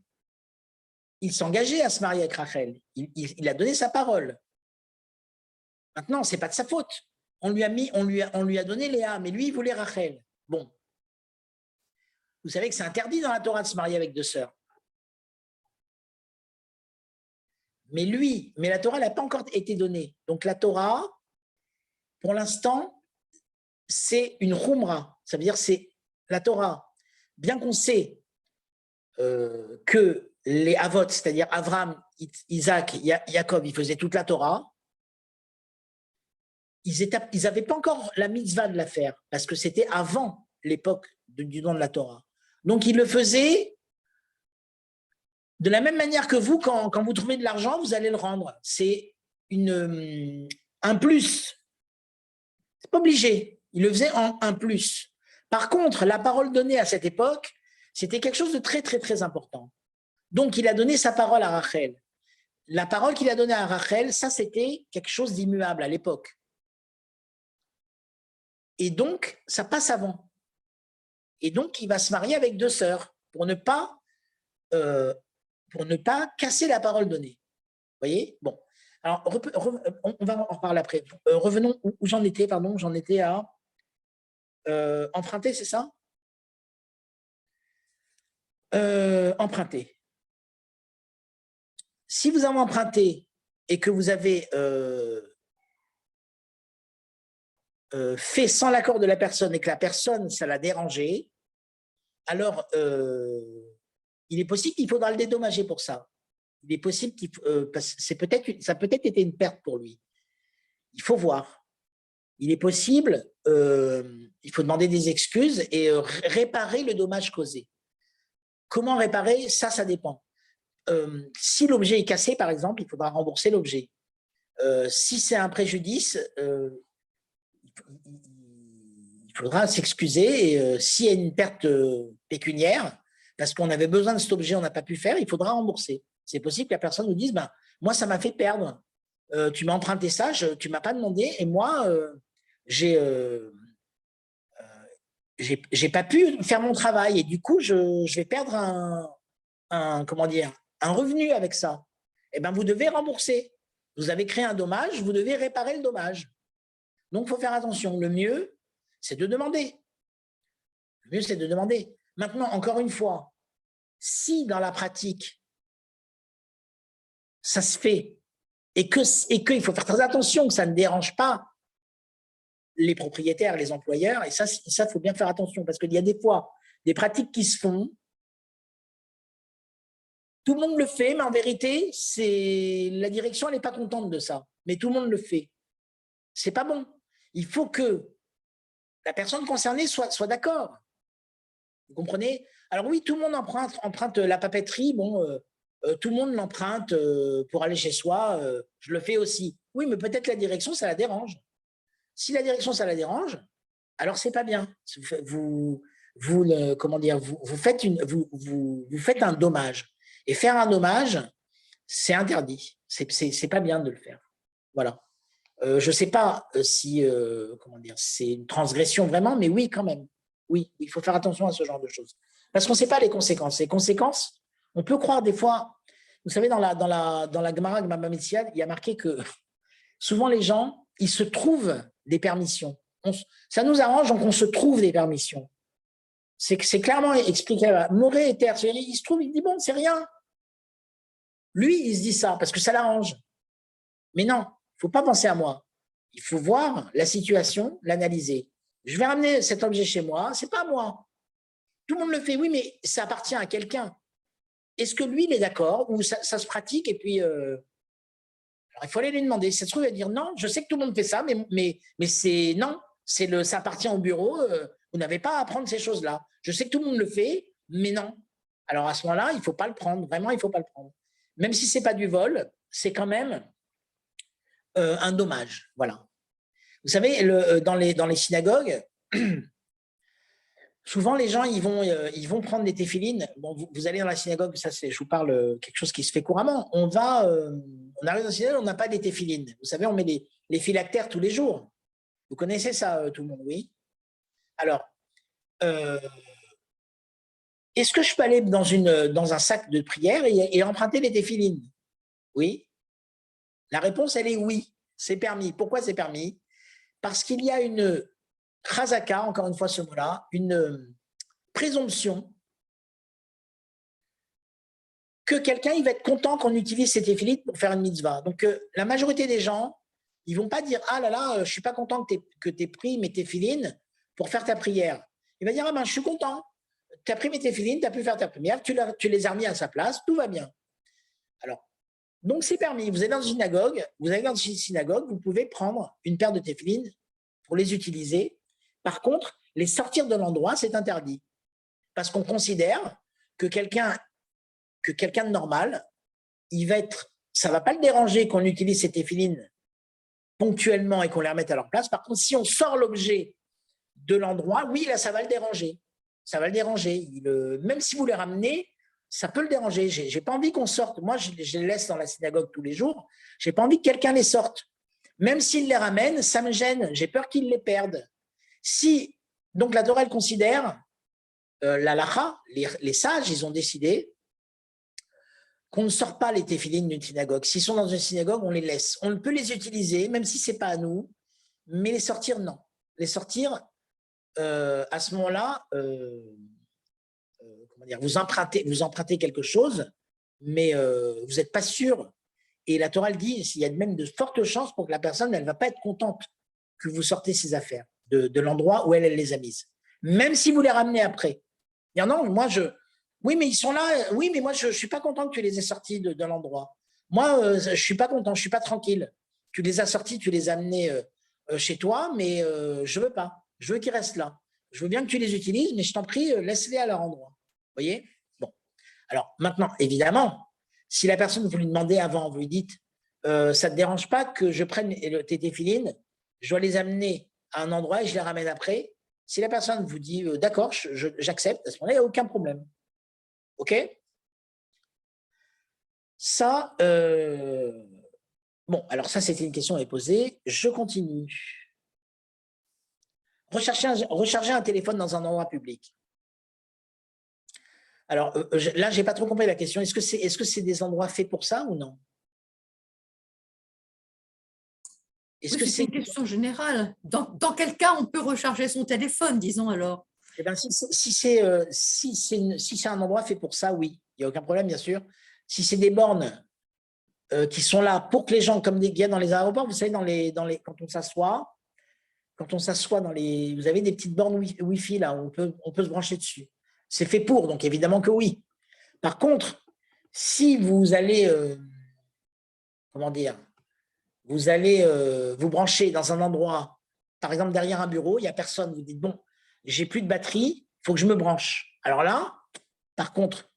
il s'engageait à se marier avec Rachel. Il a donné sa parole. Maintenant, ce n'est pas de sa faute. On lui a donné Léa, mais lui, il voulait Rachel. Bon. Vous savez que c'est interdit dans la Torah de se marier avec 2 sœurs. Mais la Torah n'a pas encore été donnée. Donc la Torah, pour l'instant, c'est une khumra. Ça veut dire c'est la Torah. Bien qu'on sait que les Avot, c'est-à-dire Abraham, Isaac, Jacob, ils faisaient toute la Torah, ils n'avaient pas encore la mitzvah de la faire, parce que c'était avant l'époque du don de la Torah. Donc, ils le faisaient de la même manière que vous, quand vous trouvez de l'argent, vous allez le rendre. C'est un plus. C'est pas obligé. Ils le faisaient en un plus. Par contre, la parole donnée à cette époque, c'était quelque chose de très, très, très important. Donc, il a donné sa parole à Rachel. La parole qu'il a donnée à Rachel, ça, c'était quelque chose d'immuable à l'époque. Et donc, ça passe avant. Et donc, il va se marier avec 2 sœurs pour ne pas casser la parole donnée. Vous voyez? Bon. Alors, on va en reparler après. Revenons où j'en étais, pardon. J'en étais à emprunter, c'est ça? Emprunter. Si vous avez emprunté et que vous avez fait sans l'accord de la personne et que la personne, ça l'a dérangé, alors il est possible qu'il faudra le dédommager pour ça. Il est possible ça peut être été une perte pour lui. Il faut voir. Il est possible, il faut demander des excuses et réparer le dommage causé. Comment réparer? Ça dépend. Si l'objet est cassé, par exemple, il faudra rembourser l'objet. Si c'est un préjudice, il faudra s'excuser. Et s'il y a une perte pécuniaire, parce qu'on avait besoin de cet objet, on n'a pas pu faire, il faudra rembourser. C'est possible que la personne nous dise, moi, ça m'a fait perdre. Tu m'as emprunté ça, tu ne m'as pas demandé, et moi, j'ai pas pu faire mon travail, et du coup, je vais perdre comment dire, un revenu avec ça, eh ben, vous devez rembourser. Vous avez créé un dommage, vous devez réparer le dommage. Donc, il faut faire attention. Le mieux, c'est de demander. Le mieux, c'est de demander. Maintenant, encore une fois, si dans la pratique, ça se fait et qu'il faut faire très attention que ça ne dérange pas les propriétaires, les employeurs, et ça, il faut bien faire attention parce qu'il y a des fois des pratiques qui se font, tout le monde le fait, mais en vérité, la direction, elle n'est pas contente de ça, mais tout le monde le fait. C'est pas bon. Il faut que la personne concernée soit d'accord. Vous comprenez? Alors oui, tout le monde emprunte la papeterie, bon, tout le monde l'emprunte pour aller chez soi, je le fais aussi. Oui, mais peut-être la direction, ça la dérange. Si la direction, ça la dérange, alors c'est pas bien. Comment dire, vous faites un dommage. Et faire un dommage, c'est interdit. C'est pas bien de le faire. Voilà. Je sais pas si, comment dire, c'est une transgression vraiment, mais oui, quand même. Oui, il faut faire attention à ce genre de choses. Parce qu'on ne sait pas les conséquences. Les conséquences, on peut croire des fois, vous savez, dans la Gemara Baba Metzia, il y a marqué que souvent les gens, ils se trouvent des permissions. Ça nous arrange, donc on se trouve des permissions. C'est clairement expliqué. Moré et Terre, il se trouve, il dit bon, c'est rien. Lui, il se dit ça parce que ça l'arrange. Mais non, il ne faut pas penser à moi. Il faut voir la situation, l'analyser. Je vais ramener cet objet chez moi, ce n'est pas à moi. Tout le monde le fait, oui, mais ça appartient à quelqu'un. Est-ce que lui, il est d'accord ou ça se pratique et puis alors, il faut aller lui demander. Si ça se trouve, il va dire non, je sais que tout le monde fait ça, mais c'est non, ça appartient au bureau, vous n'avez pas à apprendre ces choses-là. Je sais que tout le monde le fait, mais non. Alors à ce moment-là, il ne faut pas le prendre, vraiment, il ne faut pas le prendre. Même si ce n'est pas du vol, c'est quand même un dommage. Voilà. Vous savez, dans les synagogues, souvent les gens ils vont prendre des téphilines. Bon, vous allez dans la synagogue, ça c'est, je vous parle quelque chose qui se fait couramment. On arrive dans la synagogue, on n'a pas des téphilines. Vous savez, on met les phylactères tous les jours. Vous connaissez ça, tout le monde, oui? Alors, est-ce que je peux aller dans un sac de prière et emprunter les téphilines? Oui. La réponse, elle est oui. C'est permis. Pourquoi c'est permis? Parce qu'il y a une chazaka, encore une fois ce mot-là, une présomption que quelqu'un il va être content qu'on utilise ces téphilines pour faire une mitzvah. Donc, la majorité des gens, ils ne vont pas dire « Ah là là, je ne suis pas content que tu aies pris mes téphilines pour faire ta prière. » Il va dire « Ah ben, je suis content. Tu as pris mes téphilines, tu as pu faire ta prière, tu les as remis à sa place, tout va bien. » Alors, donc c'est permis. Vous allez dans une synagogue, vous pouvez prendre une paire de téphilines pour les utiliser. Par contre, les sortir de l'endroit, c'est interdit. Parce qu'on considère que quelqu'un de normal, ça ne va pas le déranger qu'on utilise ces téphilines ponctuellement et qu'on les remette à leur place. Par contre, si on sort l'objet de l'endroit, oui, là, ça va le déranger. Ça va le déranger. Même si vous les ramenez, ça peut le déranger. Je n'ai pas envie qu'on sorte. Moi, je les laisse dans la synagogue tous les jours. Je n'ai pas envie que quelqu'un les sorte. Même s'il les ramène, ça me gêne. J'ai peur qu'il les perde. Donc, la Torah, elle considère, l'halakha, les sages, ils ont décidé qu'on ne sort pas les téphilines d'une synagogue. S'ils sont dans une synagogue, on les laisse. On peut les utiliser, même si ce n'est pas à nous, mais les sortir, non. Les sortir, à ce moment-là, vous empruntez quelque chose, mais vous n'êtes pas sûr. Et la Torah dit, il y a même de fortes chances pour que la personne, elle ne va pas être contente que vous sortez ses affaires de l'endroit où elle les a mises. Même si vous les ramenez après. Dire non, oui, mais ils sont là. Oui, mais moi, je ne suis pas content que tu les aies sortis de l'endroit. Moi, je ne suis pas content, je ne suis pas tranquille. Tu les as sortis, tu les as amenés chez toi, mais je ne veux pas. Je veux qu'ils restent là. Je veux bien que tu les utilises, mais je t'en prie, laisse-les à leur endroit. Vous voyez? Bon. Alors, maintenant, évidemment, si la personne, vous lui demandez avant, vous lui dites, ça ne te dérange pas que je prenne tes téphilines, je dois les amener à un endroit et je les ramène après. Si la personne vous dit, d'accord, j'accepte, à ce moment-là, il n'y a aucun problème. OK? Ça, bon, alors ça, c'était une question à poser. Je continue. Recharger un téléphone dans un endroit public. Alors, là, je n'ai pas trop compris la question. Est-ce que c'est des endroits faits pour ça ou non? Oui, c'est une question générale. Dans quel cas on peut recharger son téléphone, disons alors? Eh ben, si c'est un endroit fait pour ça, oui, il n'y a aucun problème, bien sûr. Si c'est des bornes qui sont là pour que les gens, comme il y a dans les aéroports, vous savez, quand on s'assoit, vous avez des petites bornes Wi-Fi là, où on peut se brancher dessus. C'est fait pour, donc évidemment que oui. Par contre, si vous allez, comment dire, vous allez vous brancher dans un endroit, par exemple derrière un bureau, il n'y a personne, vous dites, bon, j'ai plus de batterie, il faut que je me branche. Alors là, par contre,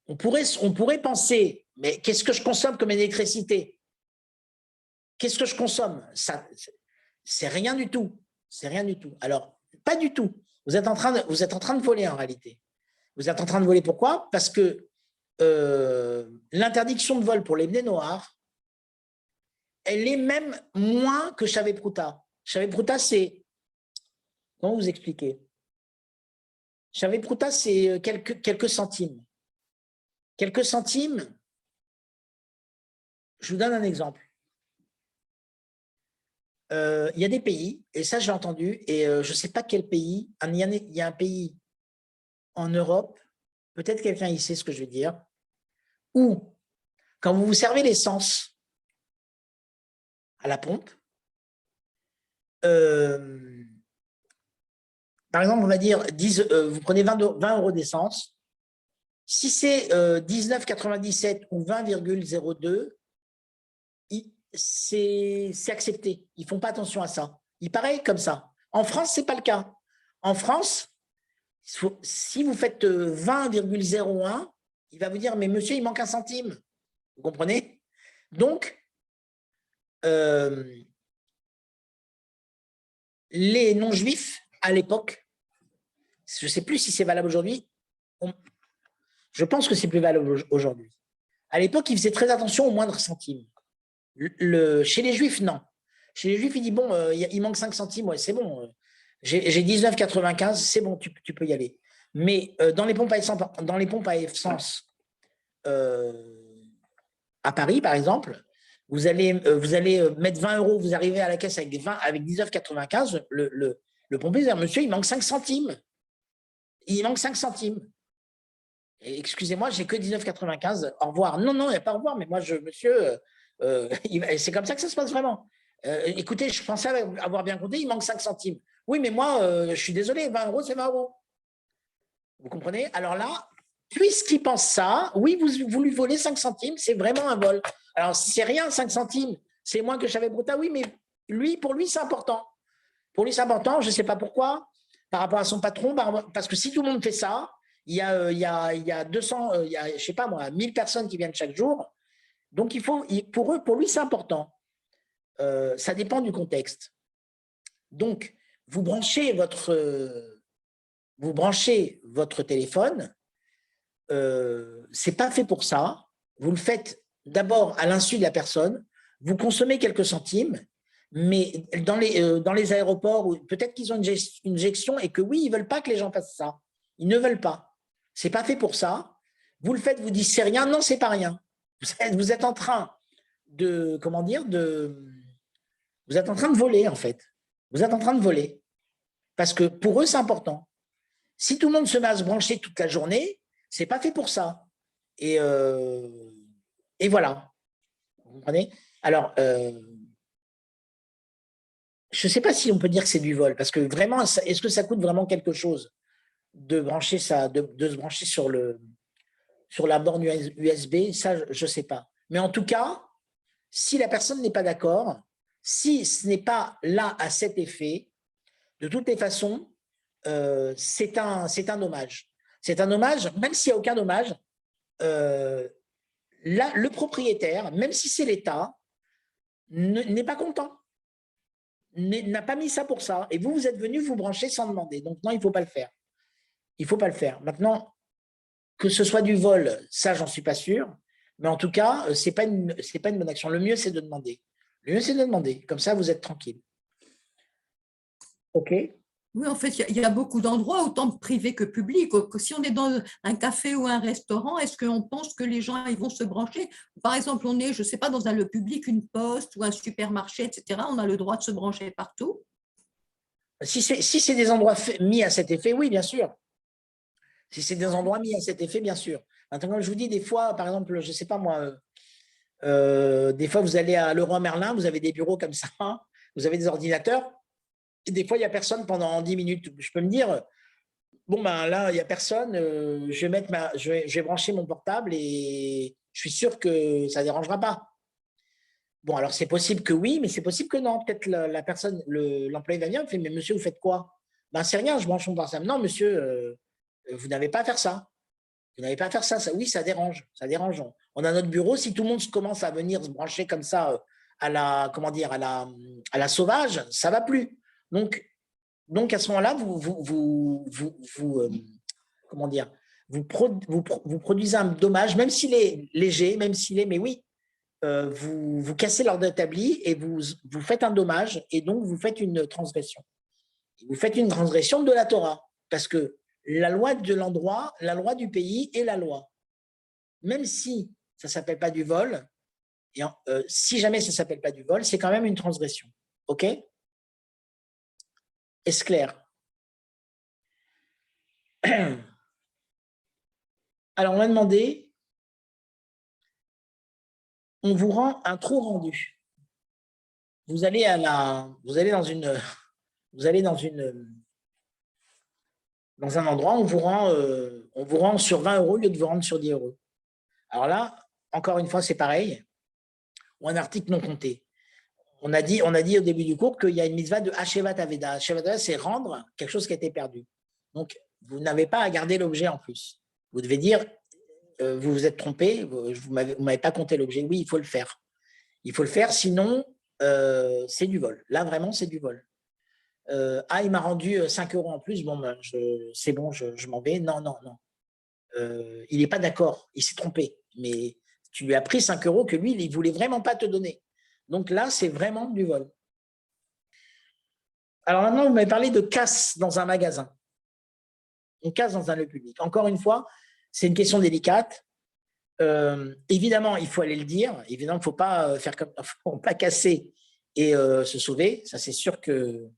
on pourrait penser, mais qu'est-ce que je consomme comme électricité? Qu'est-ce que je consomme? Ça, c'est rien du tout. C'est rien du tout. Alors, pas du tout. Vous êtes en train de voler en réalité. Vous êtes en train de voler pourquoi? Parce que l'interdiction de vol pour les bnei noirs, elle est même moins que Chavez Prouta. Chavez Prouta, c'est… Comment vous expliquer? Chavez Prouta, c'est quelques centimes. Quelques centimes, je vous donne un exemple. Il y a des pays, et ça j'ai entendu, et je ne sais pas quel pays, il y a un pays en Europe, peut-être quelqu'un ici sait ce que je veux dire, où quand vous vous servez l'essence à la pompe, par exemple, on va dire, vous prenez 20 € d'essence, si c'est 19,97 ou 20,02, c'est accepté. Ils ne font pas attention à ça. Il paraît comme ça. En France, ce n'est pas le cas. En France, si vous faites 20,01, il va vous dire, mais monsieur, il manque un centime. Vous comprenez? Donc, les non-juifs, à l'époque, je ne sais plus si c'est valable aujourd'hui, je pense que c'est plus valable aujourd'hui. À l'époque, ils faisaient très attention au moindre centime. Chez les juifs, non. Chez les juifs, ils disent, bon, il manque 5 centimes, ouais, c'est bon. J'ai 19,95, c'est bon, tu peux y aller. Mais dans les pompes à essence à Paris, par exemple, vous allez mettre 20 €, vous arrivez à la caisse avec 19,95, le pompier dit, monsieur, il manque 5 centimes. Il manque 5 centimes. Excusez-moi, j'ai que 19,95. Au revoir. Non, non, il n'y a pas au revoir, mais moi, monsieur, c'est comme ça que ça se passe vraiment. Écoutez, je pensais avoir bien compté, il manque 5 centimes. Oui, mais moi, je suis désolé, 20 €, c'est 20 €. Vous comprenez? Alors là, puisqu'il pense ça, oui, vous lui volez 5 centimes, c'est vraiment un vol. Alors, c'est rien, 5 centimes, c'est moins que Chavez Prouta, oui, mais pour lui, c'est important. Pour lui, c'est important, je ne sais pas pourquoi, par rapport à son patron, parce que si tout le monde fait ça, il y a 200, je ne sais pas moi, 1000 personnes qui viennent chaque jour. Donc, pour lui, c'est important. Ça dépend du contexte. Donc, vous branchez votre téléphone, c'est pas fait pour ça. Vous le faites d'abord à l'insu de la personne, vous consommez quelques centimes, mais dans les aéroports, peut-être qu'ils ont une gestion et que oui, ils ne veulent pas que les gens fassent ça. Ils ne veulent pas. C'est pas fait pour ça. Vous le faites, vous dites c'est rien. Non, c'est pas rien. Vous êtes en train de, comment dire, vous êtes en train de voler en fait. Vous êtes en train de voler. Parce que pour eux, c'est important. Si tout le monde se met à se brancher toute la journée, c'est pas fait pour ça. Et voilà. Vous comprenez? Alors, je ne sais pas si on peut dire que c'est du vol, parce que vraiment, est-ce que ça coûte vraiment quelque chose de brancher ça, de se brancher sur la borne USB? Ça, je ne sais pas. Mais en tout cas, si la personne n'est pas d'accord, si ce n'est pas là à cet effet, de toutes les façons, c'est un dommage. C'est un dommage, même s'il n'y a aucun dommage, là, le propriétaire, même si c'est l'État, n'est pas content, n'a pas mis ça pour ça. Et vous êtes venu vous brancher sans demander. Donc non, il ne faut pas le faire. Il ne faut pas le faire. Maintenant, que ce soit du vol, ça, j'en suis pas sûr. Mais en tout cas, ce n'est pas une bonne action. Le mieux, c'est de demander. Le mieux, c'est de demander. Comme ça, vous êtes tranquille. OK? Oui, en fait, il y a beaucoup d'endroits, autant privés que publics. Si on est dans un café ou un restaurant, est-ce qu'on pense que les gens ils vont se brancher? Par exemple, on est, je ne sais pas, dans un lieu public, une poste ou un supermarché, etc. On a le droit de se brancher partout. Si c'est des endroits mis à cet effet, oui, bien sûr. Si c'est des endroits mis à cet effet, bien sûr. Maintenant, comme je vous dis, des fois, par exemple, je ne sais pas moi, des fois, vous allez à Leroy Merlin, vous avez des bureaux comme ça, vous avez des ordinateurs, et des fois, il n'y a personne pendant 10 minutes. Je peux me dire, bon, ben là, il n'y a personne, je vais brancher mon portable et je suis sûr que ça ne dérangera pas. Bon, alors c'est possible que oui, mais c'est possible que non. Peut-être la personne, l'employé va venir, il fait, mais monsieur, vous faites quoi? Ben, c'est rien, je branche mon portable. Non, monsieur, vous n'avez pas à faire ça. Vous n'avez pas à faire ça. Oui, ça dérange. Ça dérange. On a notre bureau. Si tout le monde commence à venir se brancher comme ça à la, comment dire, à la sauvage, ça ne va plus. Donc à ce moment-là, comment dire, vous produisez un dommage, même s'il est léger, même s'il est, mais oui, vous cassez l'ordre établi et vous faites un dommage et donc vous faites une transgression. Vous faites une transgression de la Torah parce que la loi de l'endroit, la loi du pays est la loi. Même si ça ne s'appelle pas du vol, et si jamais ça ne s'appelle pas du vol, c'est quand même une transgression. OK? Est-ce clair? Alors, on m'a demandé, on vous rend un trou rendu. Vous allez dans un endroit, on vous rend sur 20 euros au lieu de vous rendre sur 10 euros. Alors là, encore une fois, c'est pareil, ou un article non compté. On a dit au début du cours qu'il y a une mitzvah de Hashevat Aveda. Hashevat Aveda, c'est rendre quelque chose qui a été perdu. Donc, vous n'avez pas à garder l'objet en plus. Vous devez dire, vous vous êtes trompé, vous ne m'avez pas compté l'objet. Oui, il faut le faire. Il faut le faire, sinon, c'est du vol. Là, vraiment, c'est du vol. Il m'a rendu 5 euros en plus. Bon, ben, c'est bon, je m'en vais. Non, non, non. Il n'est pas d'accord. Il s'est trompé. Mais tu lui as pris 5 euros que lui, il ne voulait vraiment pas te donner. Donc là, c'est vraiment du vol. Alors maintenant, vous m'avez parlé de casse dans un magasin. On casse dans un lieu public. Encore une fois, c'est une question délicate. Évidemment, il faut aller le dire. Évidemment, il ne faut pas faut pas casser et se sauver. Ça, c'est sûr que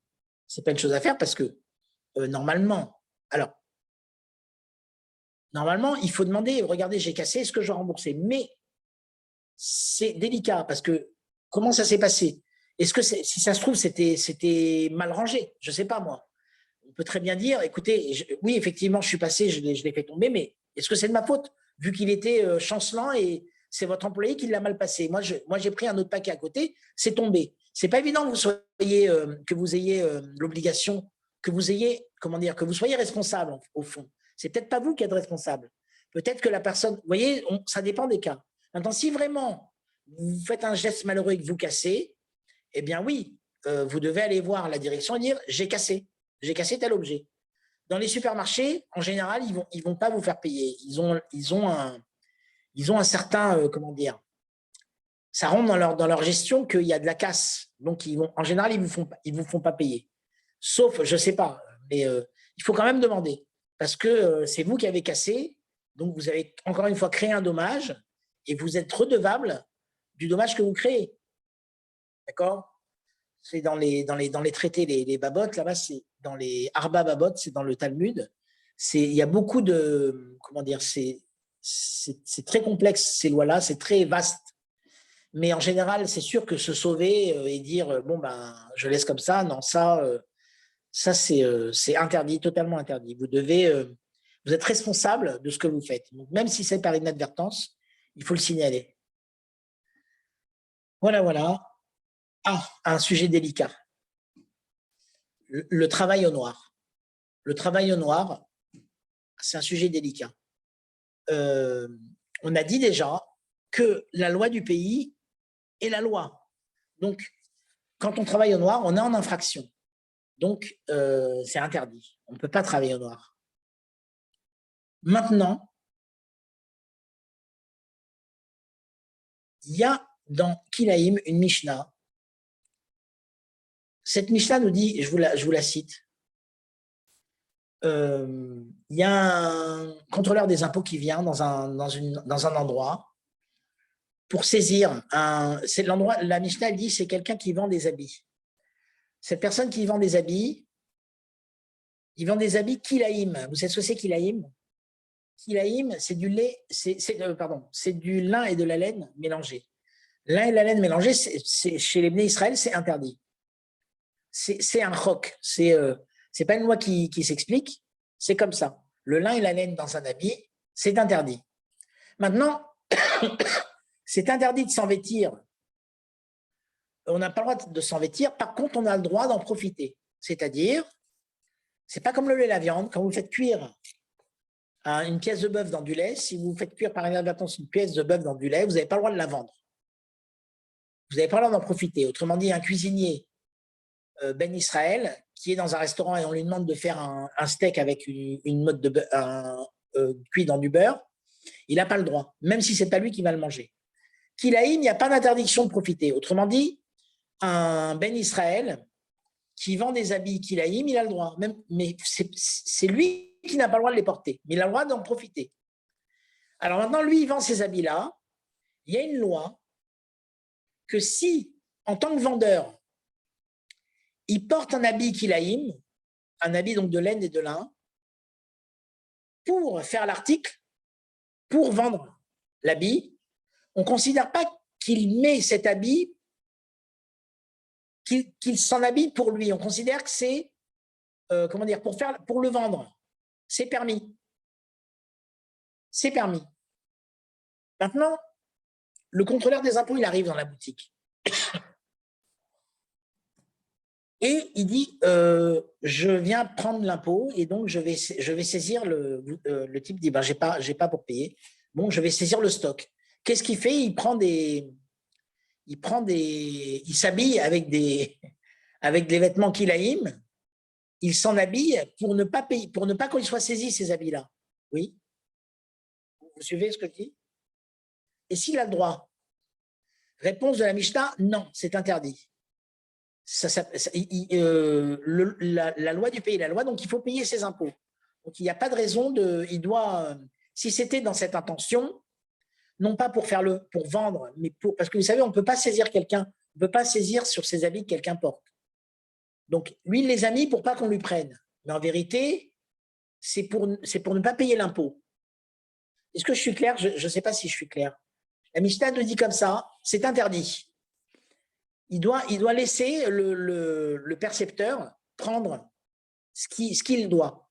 c'est pas une chose à faire parce que normalement, il faut demander, regardez, j'ai cassé, est-ce que je dois rembourser? Mais c'est délicat parce que comment ça s'est passé? Est-ce que si ça se trouve, c'était mal rangé? Je ne sais pas, moi. On peut très bien dire, écoutez, oui, effectivement, je suis passé, je l'ai fait tomber, mais est-ce que c'est de ma faute? Vu qu'il était chancelant et c'est votre employé qui l'a mal passé. Moi, j'ai pris un autre paquet à côté, c'est tombé. C'est pas évident que vous ayez l'obligation, que vous ayez, comment dire, que vous soyez responsable au fond. C'est peut-être pas vous qui êtes responsable. Peut-être que la personne, vous voyez, ça dépend des cas. Maintenant, si vraiment vous faites un geste malheureux et que vous cassez, eh bien oui, vous devez aller voir la direction et dire j'ai cassé tel objet. Dans les supermarchés, en général, ils vont pas vous faire payer. Ils ont un certain, comment dire, ça rentre dans leur gestion qu'il y a de la casse. Donc, en général, ils vous font pas payer. Sauf, je sais pas, mais il faut quand même demander. Parce que c'est vous qui avez cassé, donc vous avez encore une fois créé un dommage et vous êtes redevable du dommage que vous créez. D'accord? C'est dans les traités, les babot, là-bas, c'est dans les Arba Babot, c'est dans le Talmud. Il y a beaucoup de, comment dire, c'est très complexe, ces lois-là, c'est très vaste. Mais en général, c'est sûr que se sauver et dire, bon, ben, je laisse comme ça, non, ça c'est interdit, totalement interdit. Vous êtes responsable de ce que vous faites. Donc, même si c'est par inadvertance, il faut le signaler. Voilà, voilà. Un sujet délicat. Le travail au noir. Le travail au noir, c'est un sujet délicat. On a dit déjà que la loi du pays est la loi. Donc, quand on travaille au noir, on est en infraction. Donc, c'est interdit. On ne peut pas travailler au noir. Maintenant, il y a dans Kilaïm une Mishnah. Cette Mishnah nous dit, je vous la cite, il y a un contrôleur des impôts qui vient dans un endroit pour saisir c'est l'endroit, la Mishnah dit, c'est quelqu'un qui vend des habits. Cette personne qui vend des habits, il vend des habits kilaïm. Vous savez ce que c'est kilaïm? Kilaïm, c'est du lait, c'est du lin et de la laine mélangés. Lin et la laine mélangés, chez les Bnei Israël, c'est interdit. C'est un chok. C'est pas une loi qui s'explique. C'est comme ça. Le lin et la laine dans un habit, c'est interdit. Maintenant, c'est interdit de s'en vêtir. On n'a pas le droit de s'en vêtir. Par contre, on a le droit d'en profiter. C'est-à-dire, c'est pas comme le lait et la viande. Quand vous faites cuire une pièce de bœuf dans du lait, si vous faites cuire par inadvertance une pièce de bœuf dans du lait, vous n'avez pas le droit de la vendre. Vous n'avez pas le droit d'en profiter. Autrement dit, un cuisinier Ben Israël qui est dans un restaurant et on lui demande de faire un steak avec une mode de beurre, cuit dans du beurre, il n'a pas le droit, même si c'est pas lui qui va le manger. Kilaïm, il n'y a pas d'interdiction de profiter. Autrement dit, un Ben Israël qui vend des habits Kilaïm, il a le droit. Mais c'est lui qui n'a pas le droit de les porter, mais il a le droit d'en profiter. Alors maintenant, lui, il vend ces habits-là. Il y a une loi que si, en tant que vendeur, il porte un habit Kilaïm, un habit donc de laine et de lin, pour faire l'article, pour vendre l'habit, on ne considère pas qu'il met cet habit, qu'il s'en habille pour lui. On considère que c'est, pour le vendre. C'est permis. C'est permis. Maintenant, le contrôleur des impôts, il arrive dans la boutique. Et il dit, je viens prendre l'impôt et donc je vais saisir le type dit, ben, j'ai pas pour payer. Bon, je vais saisir le stock. Qu'est-ce qu'il fait? Il s'habille avec des vêtements Kilaïm. Il s'en habille pour ne pas payer, pour ne pas qu'il soit saisi ces habits-là. Oui? Vous suivez ce que je dis? Et s'il a le droit? Réponse de la Mishnah, non, c'est interdit. La loi du pays, la loi, donc il faut payer ses impôts. Donc il n'y a pas de raison si c'était dans cette intention, non pas pour vendre, mais parce que vous savez, on ne peut pas saisir quelqu'un, on ne peut pas saisir sur ses habits que quelqu'un porte. Donc lui, il les a mis pour pas qu'on lui prenne. Mais en vérité, c'est pour ne pas payer l'impôt. Est-ce que je suis clair? Je ne sais pas si je suis clair. La Mishnah nous dit comme ça, c'est interdit. Il doit laisser le percepteur prendre ce qu'il doit.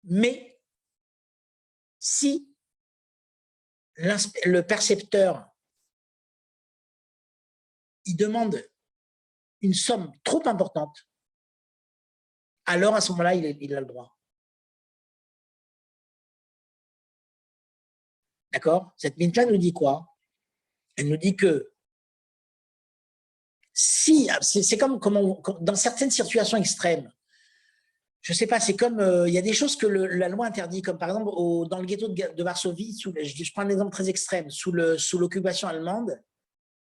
Mais si le percepteur il demande une somme trop importante, alors à ce moment-là, il a le droit. D'accord? Cette Mishnah nous dit quoi? Elle nous dit que si, c'est comme dans certaines situations extrêmes, je ne sais pas, c'est comme, il y a des choses que la loi interdit, comme par exemple dans le ghetto de Varsovie, je prends un exemple très extrême, sous l'occupation allemande,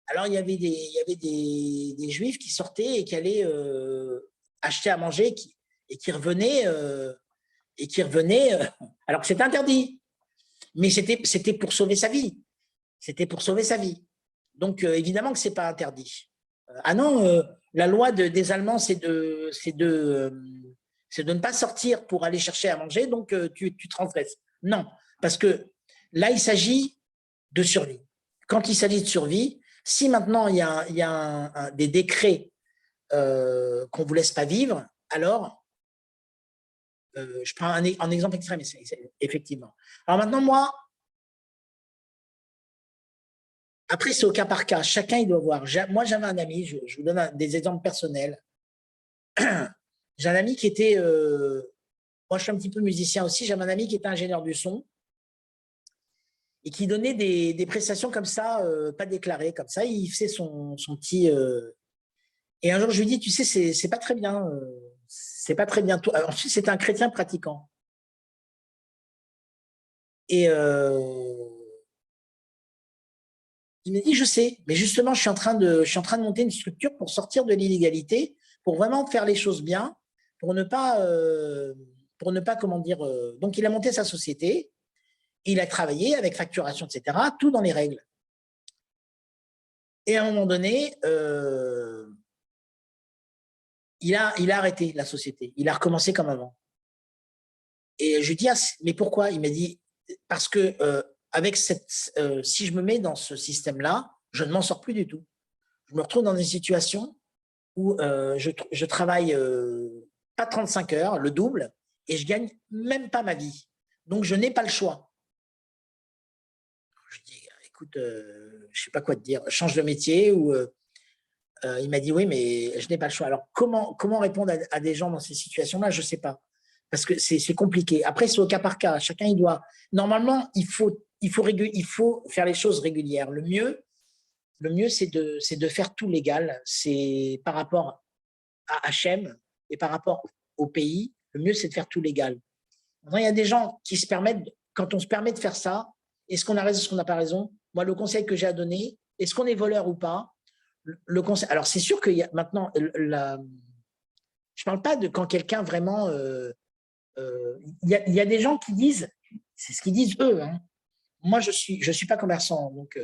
alors il y avait des Juifs qui sortaient et qui allaient acheter à manger et qui revenaient, alors que c'est interdit, mais c'était pour sauver sa vie. C'était pour sauver sa vie. Donc, évidemment que ce n'est pas interdit. Ah non, la loi des Allemands, c'est de ne pas sortir pour aller chercher à manger, donc tu transgresses. Non, parce que là, il s'agit de survie. Quand il s'agit de survie, si maintenant il y a des décrets qu'on ne vous laisse pas vivre, alors, je prends un exemple extrême, effectivement. Alors maintenant, après, c'est au cas par cas. Chacun, il doit voir. Moi, j'avais un ami, je vous donne des exemples personnels. J'ai un ami qui était, moi je suis un petit peu musicien aussi, j'avais un ami qui était ingénieur du son et qui donnait des prestations comme ça, pas déclarées, comme ça. Il faisait son petit… Et un jour, je lui dis, tu sais, c'est pas très bien. C'est pas très bien. Ensuite, c'était un chrétien pratiquant. Et il m'a dit, je sais, mais justement, je suis en train de monter une structure pour sortir de l'illégalité, pour vraiment faire les choses bien, pour ne pas pour ne pas, comment dire… donc, il a monté sa société, il a travaillé avec facturation, etc., tout dans les règles. Et à un moment donné, il a arrêté la société. Il a recommencé comme avant. Et je lui dis, ah, mais pourquoi? Il m'a dit, parce que si je me mets dans ce système-là, je ne m'en sors plus du tout. Je me retrouve dans une situation où je travaille pas 35 heures, le double, et je gagne même pas ma vie. Donc, je n'ai pas le choix. Je dis, écoute, je sais pas quoi te dire, change de métier ou… il m'a dit, oui, mais je n'ai pas le choix. Alors, comment répondre à des gens dans ces situations-là? Je ne sais pas. Parce que c'est compliqué. Après, c'est au cas par cas. Chacun, il doit… Normalement, il faut faire les choses régulières. Le mieux c'est de faire tout légal. C'est par rapport à HM et par rapport au pays, le mieux, c'est de faire tout légal. Maintenant, il y a des gens qui se permettent, quand on se permet de faire ça, est-ce qu'on a raison, est-ce qu'on n'a pas raison? Moi, le conseil que j'ai à donner, est-ce qu'on est voleur ou pas? Le conseil, alors, c'est sûr qu'il y a maintenant, je ne parle pas de quand quelqu'un vraiment… il y a des gens qui disent, c'est ce qu'ils disent eux, hein, moi, je suis pas commerçant, donc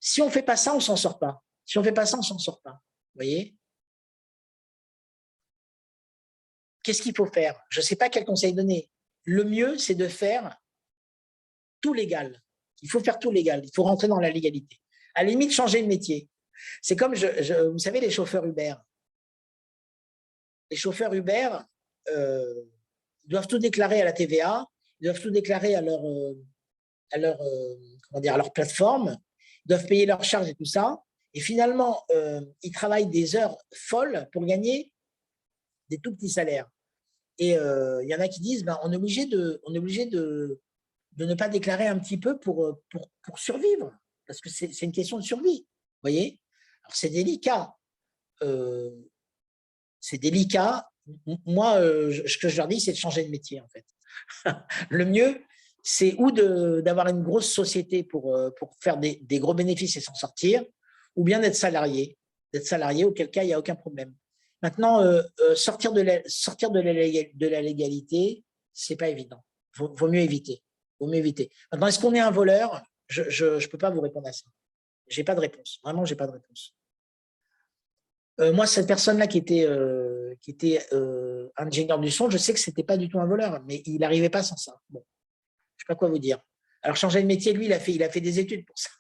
si on ne fait pas ça, on ne s'en sort pas. Si on ne fait pas ça, on ne s'en sort pas. Vous voyez? Qu'est-ce qu'il faut faire? Je ne sais pas quel conseil donner. Le mieux, c'est de faire tout légal. Il faut faire tout légal. Il faut rentrer dans la légalité. À la limite, changer de métier. C'est comme, vous savez, les chauffeurs Uber. Les chauffeurs Uber doivent tout déclarer à la TVA, ils doivent tout déclarer à leur plateforme, ils doivent payer leurs charges et tout ça. Et finalement, ils travaillent des heures folles pour gagner des tout petits salaires. Et il y en a qui disent, on est obligé de ne pas déclarer un petit peu pour survivre, parce que c'est une question de survie. Vous voyez? Alors, c'est délicat. C'est délicat. Moi, ce que je leur dis, c'est de changer de métier, en fait. Le mieux, c'est ou d'avoir une grosse société pour faire des gros bénéfices et s'en sortir, ou bien d'être salarié. Auquel cas, il n'y a aucun problème. Maintenant, sortir de la légalité, ce n'est pas évident. Vaut mieux éviter. Maintenant, est-ce qu'on est un voleur? Je ne peux pas vous répondre à ça. Je n'ai pas de réponse. Vraiment, je n'ai pas de réponse. Moi, cette personne-là qui était ingénieur du son, je sais que ce n'était pas du tout un voleur, mais il n'arrivait pas sans ça. Bon, je ne sais pas quoi vous dire. Alors, changer de métier, lui, il a fait des études pour ça.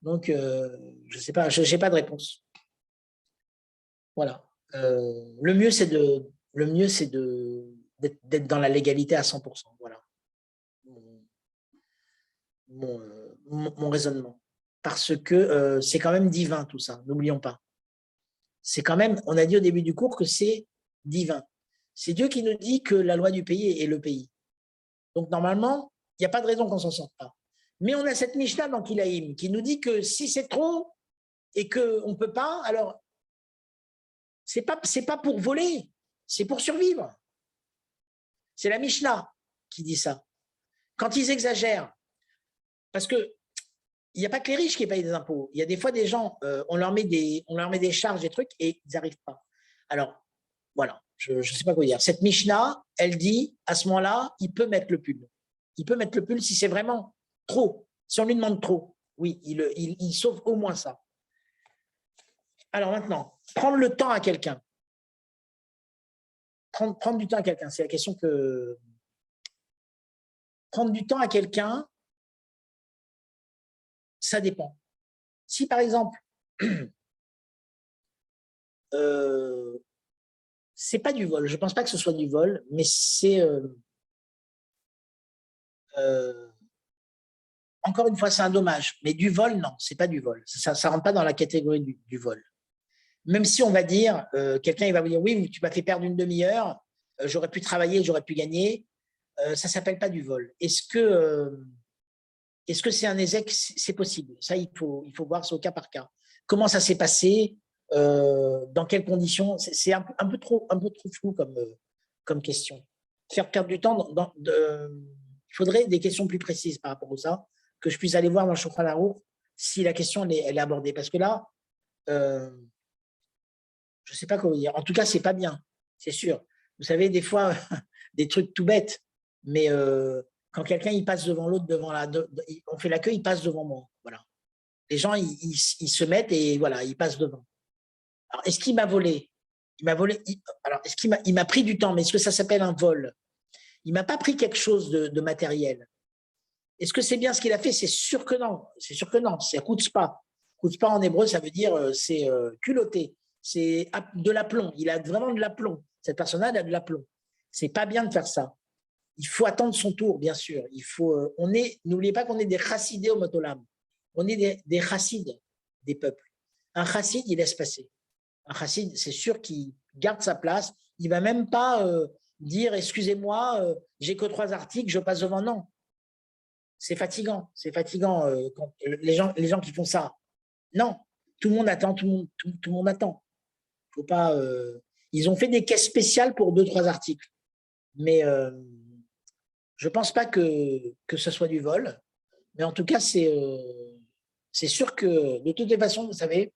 Donc, je ne sais pas, je n'ai pas de réponse. Voilà. Le mieux, c'est d'être dans la légalité à 100%. Voilà. Mon raisonnement. Parce que c'est quand même divin tout ça, n'oublions pas. C'est quand même, on a dit au début du cours que c'est divin. C'est Dieu qui nous dit que la loi du pays est le pays. Donc normalement, il n'y a pas de raison qu'on ne s'en sorte pas. Mais on a cette Mishnah dans Kilaïm qui nous dit que si c'est trop et qu'on ne peut pas, alors c'est pas pour voler, c'est pour survivre. C'est la Mishnah qui dit ça. Quand ils exagèrent, parce que il n'y a pas que les riches qui payent des impôts. Il y a des fois des gens, on leur met des charges, des trucs, et ils n'arrivent pas. Alors, voilà, je ne sais pas quoi dire. Cette Mishnah, elle dit, à ce moment-là, il peut mettre le pull. Il peut mettre le pull si c'est vraiment trop, si on lui demande trop. Oui, il sauve au moins ça. Alors maintenant, prendre le temps à quelqu'un. Prendre du temps à quelqu'un, c'est la question que… Prendre du temps à quelqu'un, ça dépend. Si par exemple, c'est pas du vol, je ne pense pas que ce soit du vol, mais c'est… encore une fois, c'est un dommage. Mais du vol, non, c'est pas du vol. Ça ne rentre pas dans la catégorie du vol. Même si on va dire, quelqu'un il va vous dire, oui, tu m'as fait perdre une demi-heure, j'aurais pu travailler, j'aurais pu gagner, ça ne s'appelle pas du vol. Est-ce que c'est un échec? C'est possible. Ça, il faut voir, c'est au cas par cas. Comment ça s'est passé? Dans quelles conditions? C'est un peu trop flou comme question. Faire perdre du temps, il faudrait des questions plus précises par rapport à ça, que je puisse aller voir dans le Shulchan Aruch si la question elle est abordée. Parce que là, je ne sais pas comment dire. En tout cas, ce n'est pas bien, c'est sûr. Vous savez, des fois, des trucs tout bêtes. Mais quand quelqu'un il passe devant l'autre, on fait la queue, il passe devant moi. Voilà. Les gens, ils se mettent et voilà, ils passent devant. Alors, est-ce qu'il m'a volé? Il m'a volé. Alors, est-ce qu'il m'a pris du temps? Mais est-ce que ça s'appelle un vol? Il m'a pas pris quelque chose de matériel. Est-ce que c'est bien ce qu'il a fait? C'est sûr que non. C'est sûr que non. C'est chutzpah. Chutzpah en hébreu, ça veut dire c'est culotté. C'est de l'aplomb. Il a vraiment de l'aplomb. Cette personne-là, elle a de l'aplomb. C'est pas bien de faire ça. Il faut attendre son tour, bien sûr. Il faut. N'oubliez pas qu'on est des chassidés au motolam. On est des chassides des peuples. Un chassid, il laisse passer. Un chassid, c'est sûr qu'il garde sa place. Il va même pas dire excusez-moi, j'ai que 3 articles, je passe devant. Non. C'est fatigant quand les gens qui font ça. Non, tout le monde attend, tout le monde attend. Faut pas. Ils ont fait des caisses spéciales pour 2-3 articles, mais je pense pas que ce soit du vol. Mais en tout cas, c'est sûr que de toutes les façons, vous savez,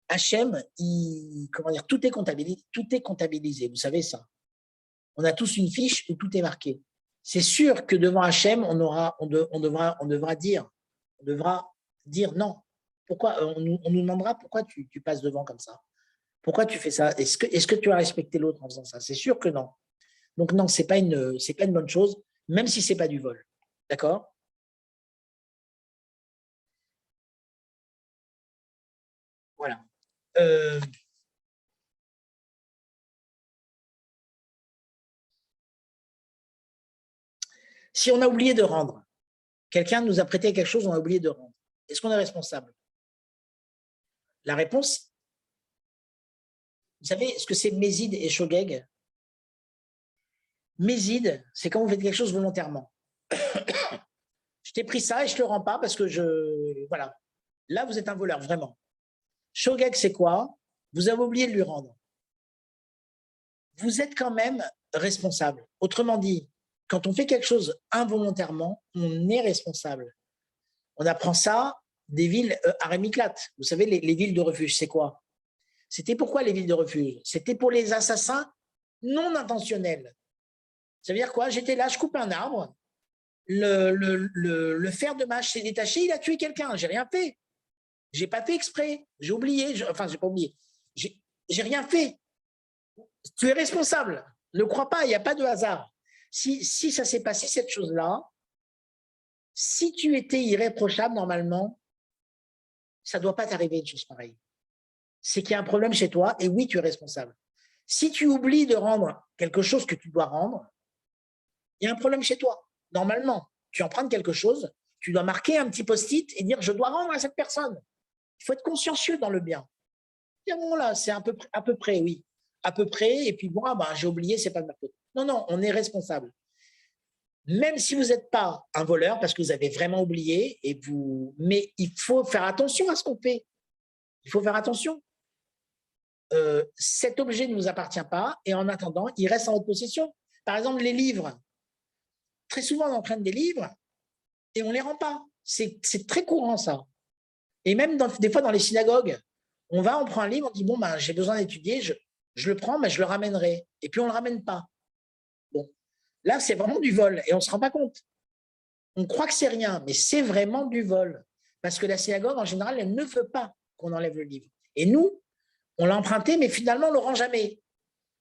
Hachem, comment dire, tout est comptabilisé. Vous savez ça. On a tous une fiche où tout est marqué. C'est sûr que devant Hachem, on devra dire non. Pourquoi on nous demandera pourquoi tu passes devant comme ça? Pourquoi tu fais ça? Est-ce que tu as respecté l'autre en faisant ça? C'est sûr que non. Donc non, c'est pas une bonne chose, même si c'est pas du vol. D'accord? Voilà. Si on a oublié de rendre, quelqu'un nous a prêté quelque chose, on a oublié de rendre. Est-ce qu'on est responsable? La réponse, vous savez ce que c'est Mézid et Shogeg? Mézid, c'est quand vous faites quelque chose volontairement. Je t'ai pris ça et je ne te le rends pas parce que voilà. Là, vous êtes un voleur, vraiment. Shogeg, c'est quoi? Vous avez oublié de lui rendre. Vous êtes quand même responsable. Autrement dit, quand on fait quelque chose involontairement, on est responsable. On apprend ça des villes Arémiclate. Vous savez, les villes de refuge, c'est quoi? C'était pourquoi les villes de refuge? C'était pour les assassins non intentionnels. Ça veut dire quoi? J'étais là, je coupe un arbre, le fer de mâche s'est détaché, il a tué quelqu'un. J'ai rien fait. J'ai pas fait exprès. J'ai oublié. Enfin, j'ai pas oublié. J'ai rien fait. Tu es responsable. Ne crois pas, il n'y a pas de hasard. Si ça s'est passé, cette chose-là, si tu étais irréprochable, normalement, ça ne doit pas t'arriver une chose pareille. C'est qu'il y a un problème chez toi et oui, tu es responsable. Si tu oublies de rendre quelque chose que tu dois rendre, il y a un problème chez toi. Normalement, tu empruntes quelque chose, tu dois marquer un petit post-it et dire « je dois rendre à cette personne ». Il faut être consciencieux dans le bien. Et bon, là, c'est à peu près, oui. À peu près, et puis bon, j'ai oublié, c'est pas de ma faute. Non, non, on est responsable. Même si vous n'êtes pas un voleur, parce que vous avez vraiment oublié, mais il faut faire attention à ce qu'on fait. Il faut faire attention. Cet objet ne nous appartient pas, et en attendant, il reste en votre possession. Par exemple, les livres. Très souvent, on emprunte des livres et on ne les rend pas. C'est très courant, ça. Et même des fois, dans les synagogues, on prend un livre, on dit, bon, j'ai besoin d'étudier, je le prends, mais je le ramènerai. Et puis, on ne le ramène pas. Bon, là, c'est vraiment du vol et on ne se rend pas compte. On croit que c'est rien, mais c'est vraiment du vol. Parce que la synagogue, en général, elle ne veut pas qu'on enlève le livre. Et nous, on l'a emprunté, mais finalement, on ne le rend jamais.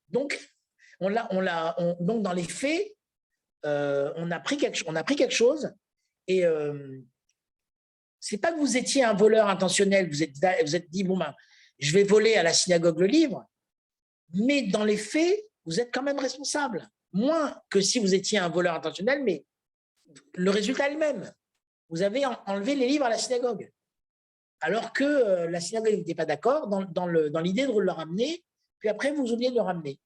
Donc, donc dans les faits, on a pris quelque chose et c'est pas que vous étiez un voleur intentionnel, vous êtes dit, bon, je vais voler à la synagogue le livre, mais dans les faits, vous êtes quand même responsable. Moins que si vous étiez un voleur intentionnel, mais le résultat est le même. Vous avez enlevé les livres à la synagogue. Alors que la synagogue n'était pas d'accord dans l'idée de le ramener, puis après, vous oubliez de le ramener.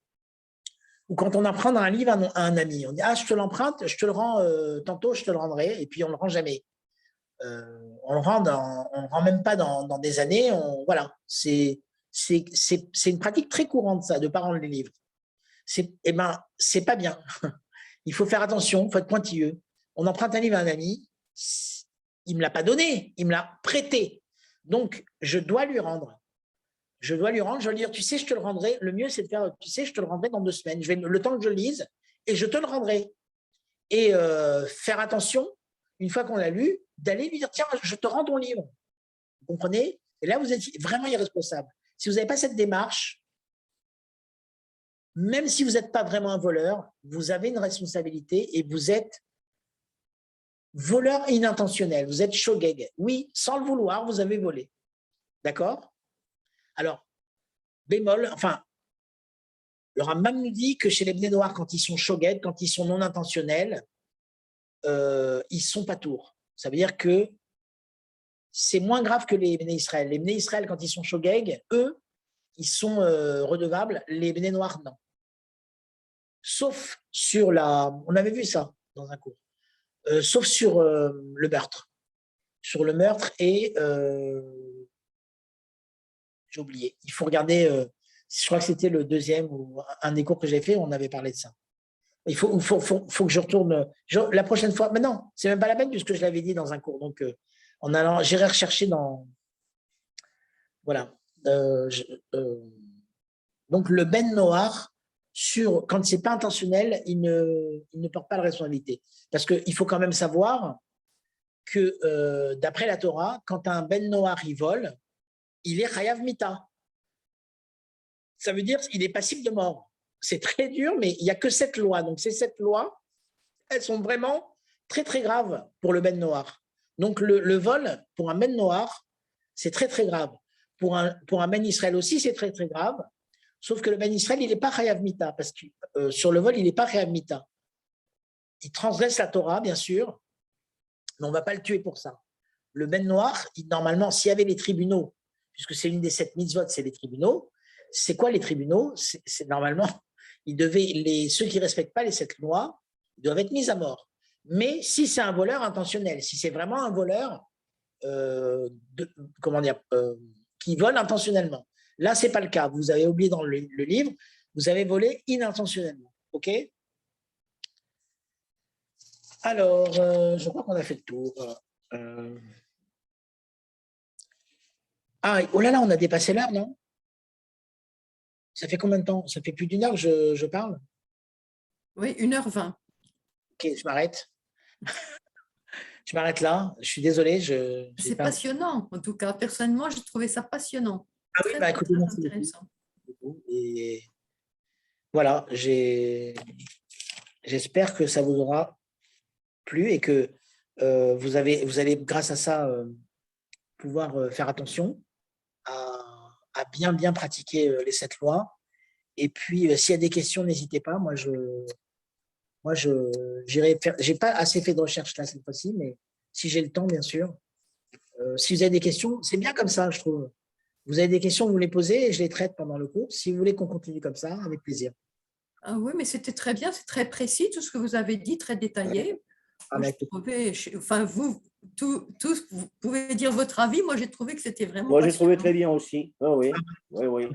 Ou quand on emprunte un livre à un ami, on dit « Ah, je te l'emprunte, je te le rends tantôt, je te le rendrai », et puis on ne le rend jamais. On le rend même pas dans des années. Voilà, c'est une pratique très courante, ça, de ne pas rendre les livres. C'est pas bien. Il faut faire attention, il faut être pointilleux. On emprunte un livre à un ami, il ne me l'a pas donné, il me l'a prêté. Donc, je dois lui rendre. je dois lui rendre, je vais lui dire, tu sais, je te le rendrai. Le mieux, c'est de faire, tu sais, je te le rendrai dans 2 semaines. Je vais, le temps que je le lise, et je te le rendrai. Et faire attention, une fois qu'on l'a lu, d'aller lui dire, tiens, je te rends ton livre. Vous comprenez? Et là, vous êtes vraiment irresponsable. Si vous n'avez pas cette démarche, même si vous n'êtes pas vraiment un voleur, vous avez une responsabilité et vous êtes voleur inintentionnel. Vous êtes shogeg. Oui, sans le vouloir, vous avez volé. D'accord? Alors, bémol, enfin, le Rambam nous dit que chez les Bnei Noach, quand ils sont shogeg, quand ils sont non intentionnels, ils sont pas tours. Ça veut dire que c'est moins grave que les Bnei Israël. Les Bnei Israël, quand ils sont shogeg, eux, ils sont redevables. Les Bnei Noach, non. Sauf sur la... On avait vu ça dans un cours. Sauf sur le meurtre. Sur le meurtre et... j'ai oublié. Il faut regarder... je crois que c'était le deuxième ou un des cours que j'ai fait, on avait parlé de ça. Il faut que je retourne... la prochaine fois... Mais non, c'est même pas la peine puisque je l'avais dit dans un cours. Donc, en allant... J'irai rechercher dans... Voilà. Donc, le Ben Noir, quand ce n'est pas intentionnel, il ne porte pas la responsabilité. Parce qu'il faut quand même savoir que, d'après la Torah, quand un Ben Noir il vole, il est chayav mita. Ça veut dire qu'il est passible de mort. C'est très dur, mais il n'y a que 7 lois. Donc, ces 7 lois, elles sont vraiment très, très graves pour le Ben Noir. Donc, le vol, pour un Ben Noir, c'est très, très grave. Pour un Ben Israël aussi, c'est très, très grave. Sauf que le Ben Israël, il n'est pas chayav mita, parce que sur le vol, il n'est pas chayav mita. Il transgresse la Torah, bien sûr, mais on ne va pas le tuer pour ça. Le Ben Noir, normalement, s'il y avait les tribunaux, puisque c'est une des 7 mitzvot, c'est les tribunaux, c'est quoi les tribunaux? C'est normalement, ceux qui ne respectent pas les 7 lois, ils doivent être mis à mort. Mais si c'est un voleur intentionnel, si c'est vraiment un voleur, qui vole intentionnellement, là, ce n'est pas le cas. Vous avez oublié dans le livre, vous avez volé inintentionnellement. OK? Alors, je crois qu'on a fait le tour. Ah, oh là là, on a dépassé l'heure, non? Ça fait combien de temps? Ça fait plus d'1 heure que je parle? Oui, 1h20. Ok, je m'arrête. Je m'arrête là. Je suis désolé. C'est passionnant, en tout cas. Personnellement, j'ai trouvé ça passionnant. Ah oui, Très, écoutez, très merci intéressant. beaucoup. Et voilà, j'espère que ça vous aura plu et que vous allez, grâce à ça, pouvoir faire attention à bien pratiquer les 7 lois. Et puis, s'il y a des questions, n'hésitez pas. Moi, j'irai faire. J'ai pas assez fait de recherche là cette fois-ci, mais si j'ai le temps, bien sûr. Si vous avez des questions, c'est bien comme ça, je trouve. Vous avez des questions, vous les posez et je les traite pendant le cours. Si vous voulez qu'on continue comme ça, avec plaisir. Ah oui, mais c'était très bien, c'est très précis, tout ce que vous avez dit, très détaillé. Moi, je trouvais, enfin, vous pouvez dire votre avis. Moi, j'ai trouvé que c'était vraiment Moi, j'ai trouvé passionnant. très bien aussi. Oui, oui. Oui, oui.